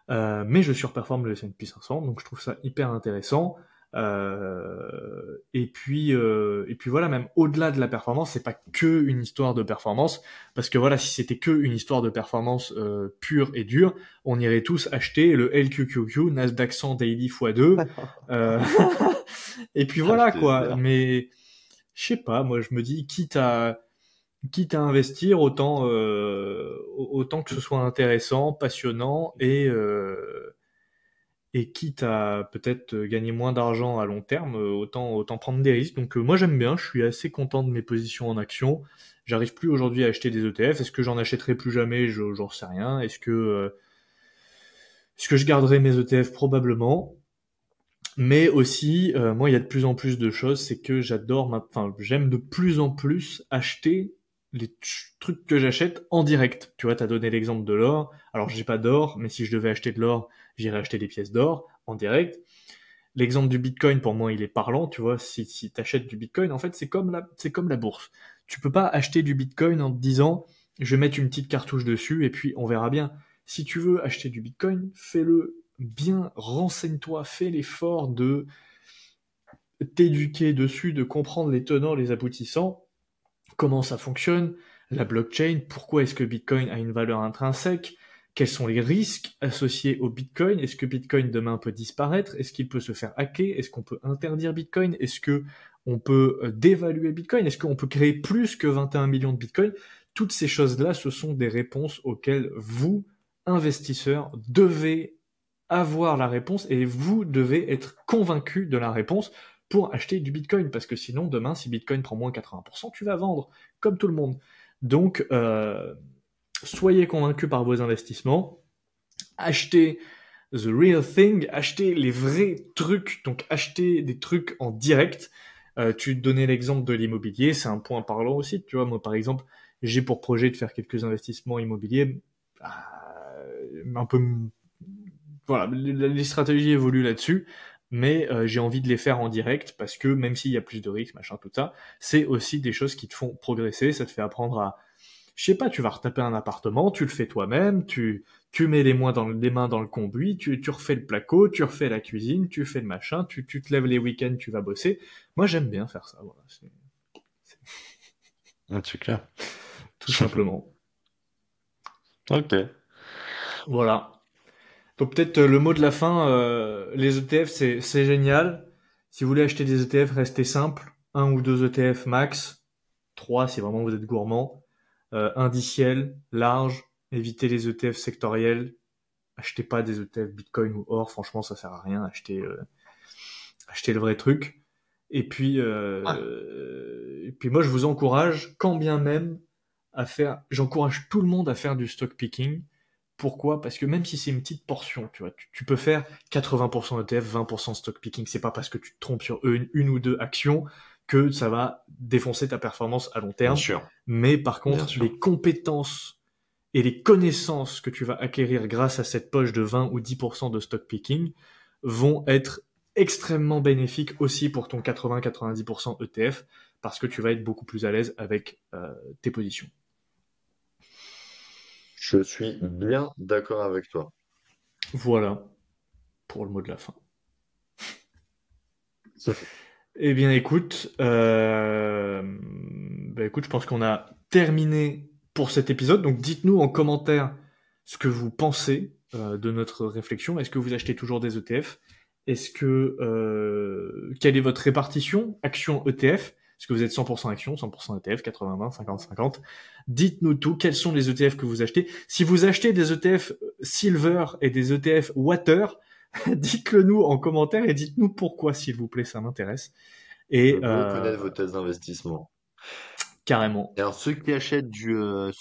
mais je surperforme le S&P 500, donc je trouve ça hyper intéressant. Et puis voilà, même au-delà de la performance, c'est pas que une histoire de performance, parce que voilà, si c'était que une histoire de performance pure et dure, on irait tous acheter le LQQQ Nasdaq 100 Daily x2. Euh... et puis Ah, je voilà te quoi. jure. Mais je sais pas, moi je me dis quitte à investir, autant que ce soit intéressant, passionnant et quitte à peut-être gagner moins d'argent à long terme, autant prendre des risques. Donc moi j'aime bien, je suis assez content de mes positions en action. J'arrive plus aujourd'hui à acheter des ETF. Est-ce que j'en achèterai plus jamais? J'en sais rien. Est-ce que je garderai mes ETF? Probablement. Mais aussi, moi, il y a de plus en plus de choses, c'est que enfin, j'aime de plus en plus acheter les trucs que j'achète en direct. Tu vois, t'as donné l'exemple de l'or. Alors, j'ai pas d'or, mais si je devais acheter de l'or, j'irais acheter des pièces d'or en direct. L'exemple du Bitcoin, pour moi, il est parlant. Tu vois, si t'achètes du Bitcoin, en fait, c'est comme la bourse. Tu peux pas acheter du Bitcoin en te disant, je vais mettre une petite cartouche dessus et puis on verra bien. Si tu veux acheter du Bitcoin, fais-le bien, renseigne-toi, fais l'effort de t'éduquer dessus, de comprendre les tenants, les aboutissants, comment ça fonctionne, la blockchain, pourquoi est-ce que Bitcoin a une valeur intrinsèque, quels sont les risques associés au Bitcoin, est-ce que Bitcoin demain peut disparaître, est-ce qu'il peut se faire hacker, est-ce qu'on peut interdire Bitcoin, est-ce que on peut dévaluer Bitcoin, est-ce qu'on peut créer plus que 21 millions de Bitcoin. Toutes ces choses-là, ce sont des réponses auxquelles vous, investisseurs, devez avoir la réponse et vous devez être convaincu de la réponse pour acheter du Bitcoin, parce que sinon, demain, si Bitcoin prend moins 80%, tu vas vendre, comme tout le monde. Donc, soyez convaincus par vos investissements, achetez the real thing, achetez les vrais trucs, donc achetez des trucs en direct. Tu donnais l'exemple de l'immobilier, c'est un point parlant aussi, tu vois, moi par exemple, j'ai pour projet de faire quelques investissements immobiliers. un peu, voilà, les stratégies évoluent là-dessus, mais j'ai envie de les faire en direct parce que même s'il y a plus de risques, machin, tout ça, c'est aussi des choses qui te font progresser, ça te fait apprendre à, je sais pas, tu vas retaper un appartement, tu le fais toi-même, tu mets les mains dans le conduit, tu refais le placo, tu refais la cuisine, tu fais le machin, tu te lèves les week-ends, tu vas bosser. Moi, j'aime bien faire ça, voilà, c'est C'est clair. tout simplement. Ok. Voilà. Donc peut-être le mot de la fin, les ETF, c'est génial. Si vous voulez acheter des ETF, restez simple. Un ou deux ETF max. Trois si vraiment vous êtes gourmand. Indiciel, large. Évitez les ETF sectoriels. Achetez pas des ETF Bitcoin ou or. Franchement, ça sert à rien. Achetez le vrai truc. Ouais. Et puis moi, je vous encourage, quand bien même, j'encourage tout le monde à faire du stock picking. Pourquoi? Parce que même si c'est une petite portion, tu vois, tu peux faire 80% ETF, 20% stock picking. C'est pas parce que tu te trompes sur une ou deux actions que ça va défoncer ta performance à long Bien terme. sûr. Mais par Bien contre, sûr. les compétences et les connaissances que tu vas acquérir grâce à cette poche de 20 ou 10% de stock picking vont être extrêmement bénéfiques aussi pour ton 80-90% ETF parce que tu vas être beaucoup plus à l'aise avec tes positions. Je suis bien d'accord avec toi. Voilà pour le mot de la fin. Eh bien, écoute, je pense qu'on a terminé pour cet épisode. Donc, dites-nous en commentaire ce que vous pensez de notre réflexion. Est-ce que vous achetez toujours des ETF? Quelle est votre répartition action ETF? Est-ce que vous êtes 100% action, 100% ETF, 80-20, 50-50? Dites-nous tout. Quels sont les ETF que vous achetez? Si vous achetez des ETF Silver et des ETF Water, dites-le nous en commentaire et dites-nous pourquoi, s'il vous plaît, ça m'intéresse. Je Et veux connaître vos thèses d'investissement. carrément. Et alors, ceux qui achètent de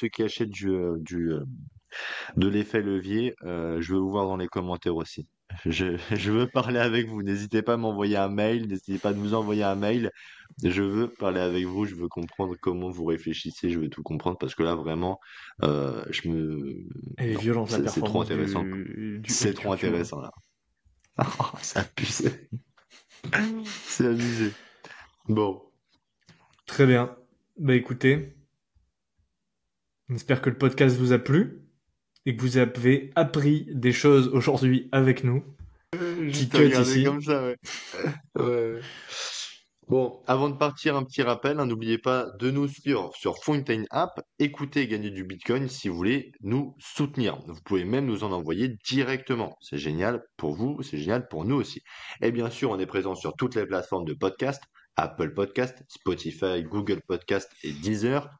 l'effet levier, je veux vous voir dans les commentaires aussi. Je veux parler avec vous. N'hésitez pas à m'envoyer un mail. N'hésitez pas à nous envoyer un mail. Je veux parler avec vous. Je veux comprendre comment vous réfléchissez. Je veux tout comprendre parce que là, vraiment, Elle est non, violente, la c'est trop performance intéressant. du C'est trop LQQ, hein. intéressant là. C'est abusé. C'est abusé. Bon. Très bien. Bah écoutez, j'espère que le podcast vous a plu et que vous avez appris des choses aujourd'hui avec nous. Petit Juste à cut regarder ici. comme ça, ouais. Ouais. Bon, avant de partir, un petit rappel, hein, n'oubliez pas de nous suivre sur Fountain App. Écoutez et gagnez du Bitcoin si vous voulez nous soutenir. Vous pouvez même nous en envoyer directement. C'est génial pour vous, c'est génial pour nous aussi. Et bien sûr, on est présent sur toutes les plateformes de podcast, Apple Podcast, Spotify, Google Podcast et Deezer.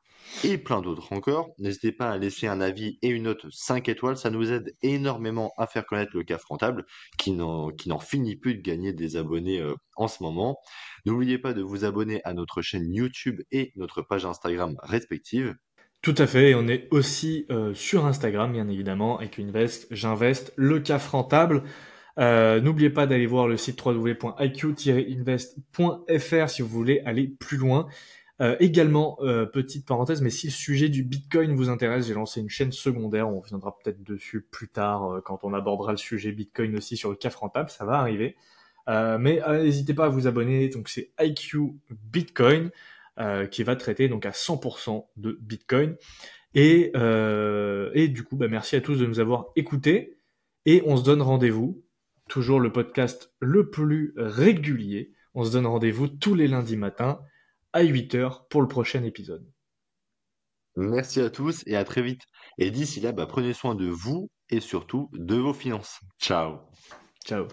Et plein d'autres encore. N'hésitez pas à laisser un avis et une note 5 étoiles, ça nous aide énormément à faire connaître le CAF rentable, qui n'en finit plus de gagner des abonnés en ce moment. N'oubliez pas de vous abonner à notre chaîne YouTube et notre page Instagram respective. Tout à fait. Et on est aussi sur Instagram, bien évidemment, avec J'investe, le CAF rentable. N'oubliez pas d'aller voir le site www.iq-invest.fr si vous voulez aller plus loin. Également, petite parenthèse, mais si le sujet du Bitcoin vous intéresse, j'ai lancé une chaîne secondaire, on reviendra peut-être dessus plus tard quand on abordera le sujet Bitcoin aussi sur le CAF rentable, ça va arriver. Mais n'hésitez pas à vous abonner, donc c'est IQ Bitcoin qui va traiter donc à 100% de Bitcoin. Et du coup, bah, merci à tous de nous avoir écoutés et on se donne rendez-vous, toujours le podcast le plus régulier, on se donne rendez-vous tous les lundis matins à 8h pour le prochain épisode. Merci à tous et à très vite. Et d'ici là, prenez soin de vous et surtout de vos finances. Ciao. Ciao.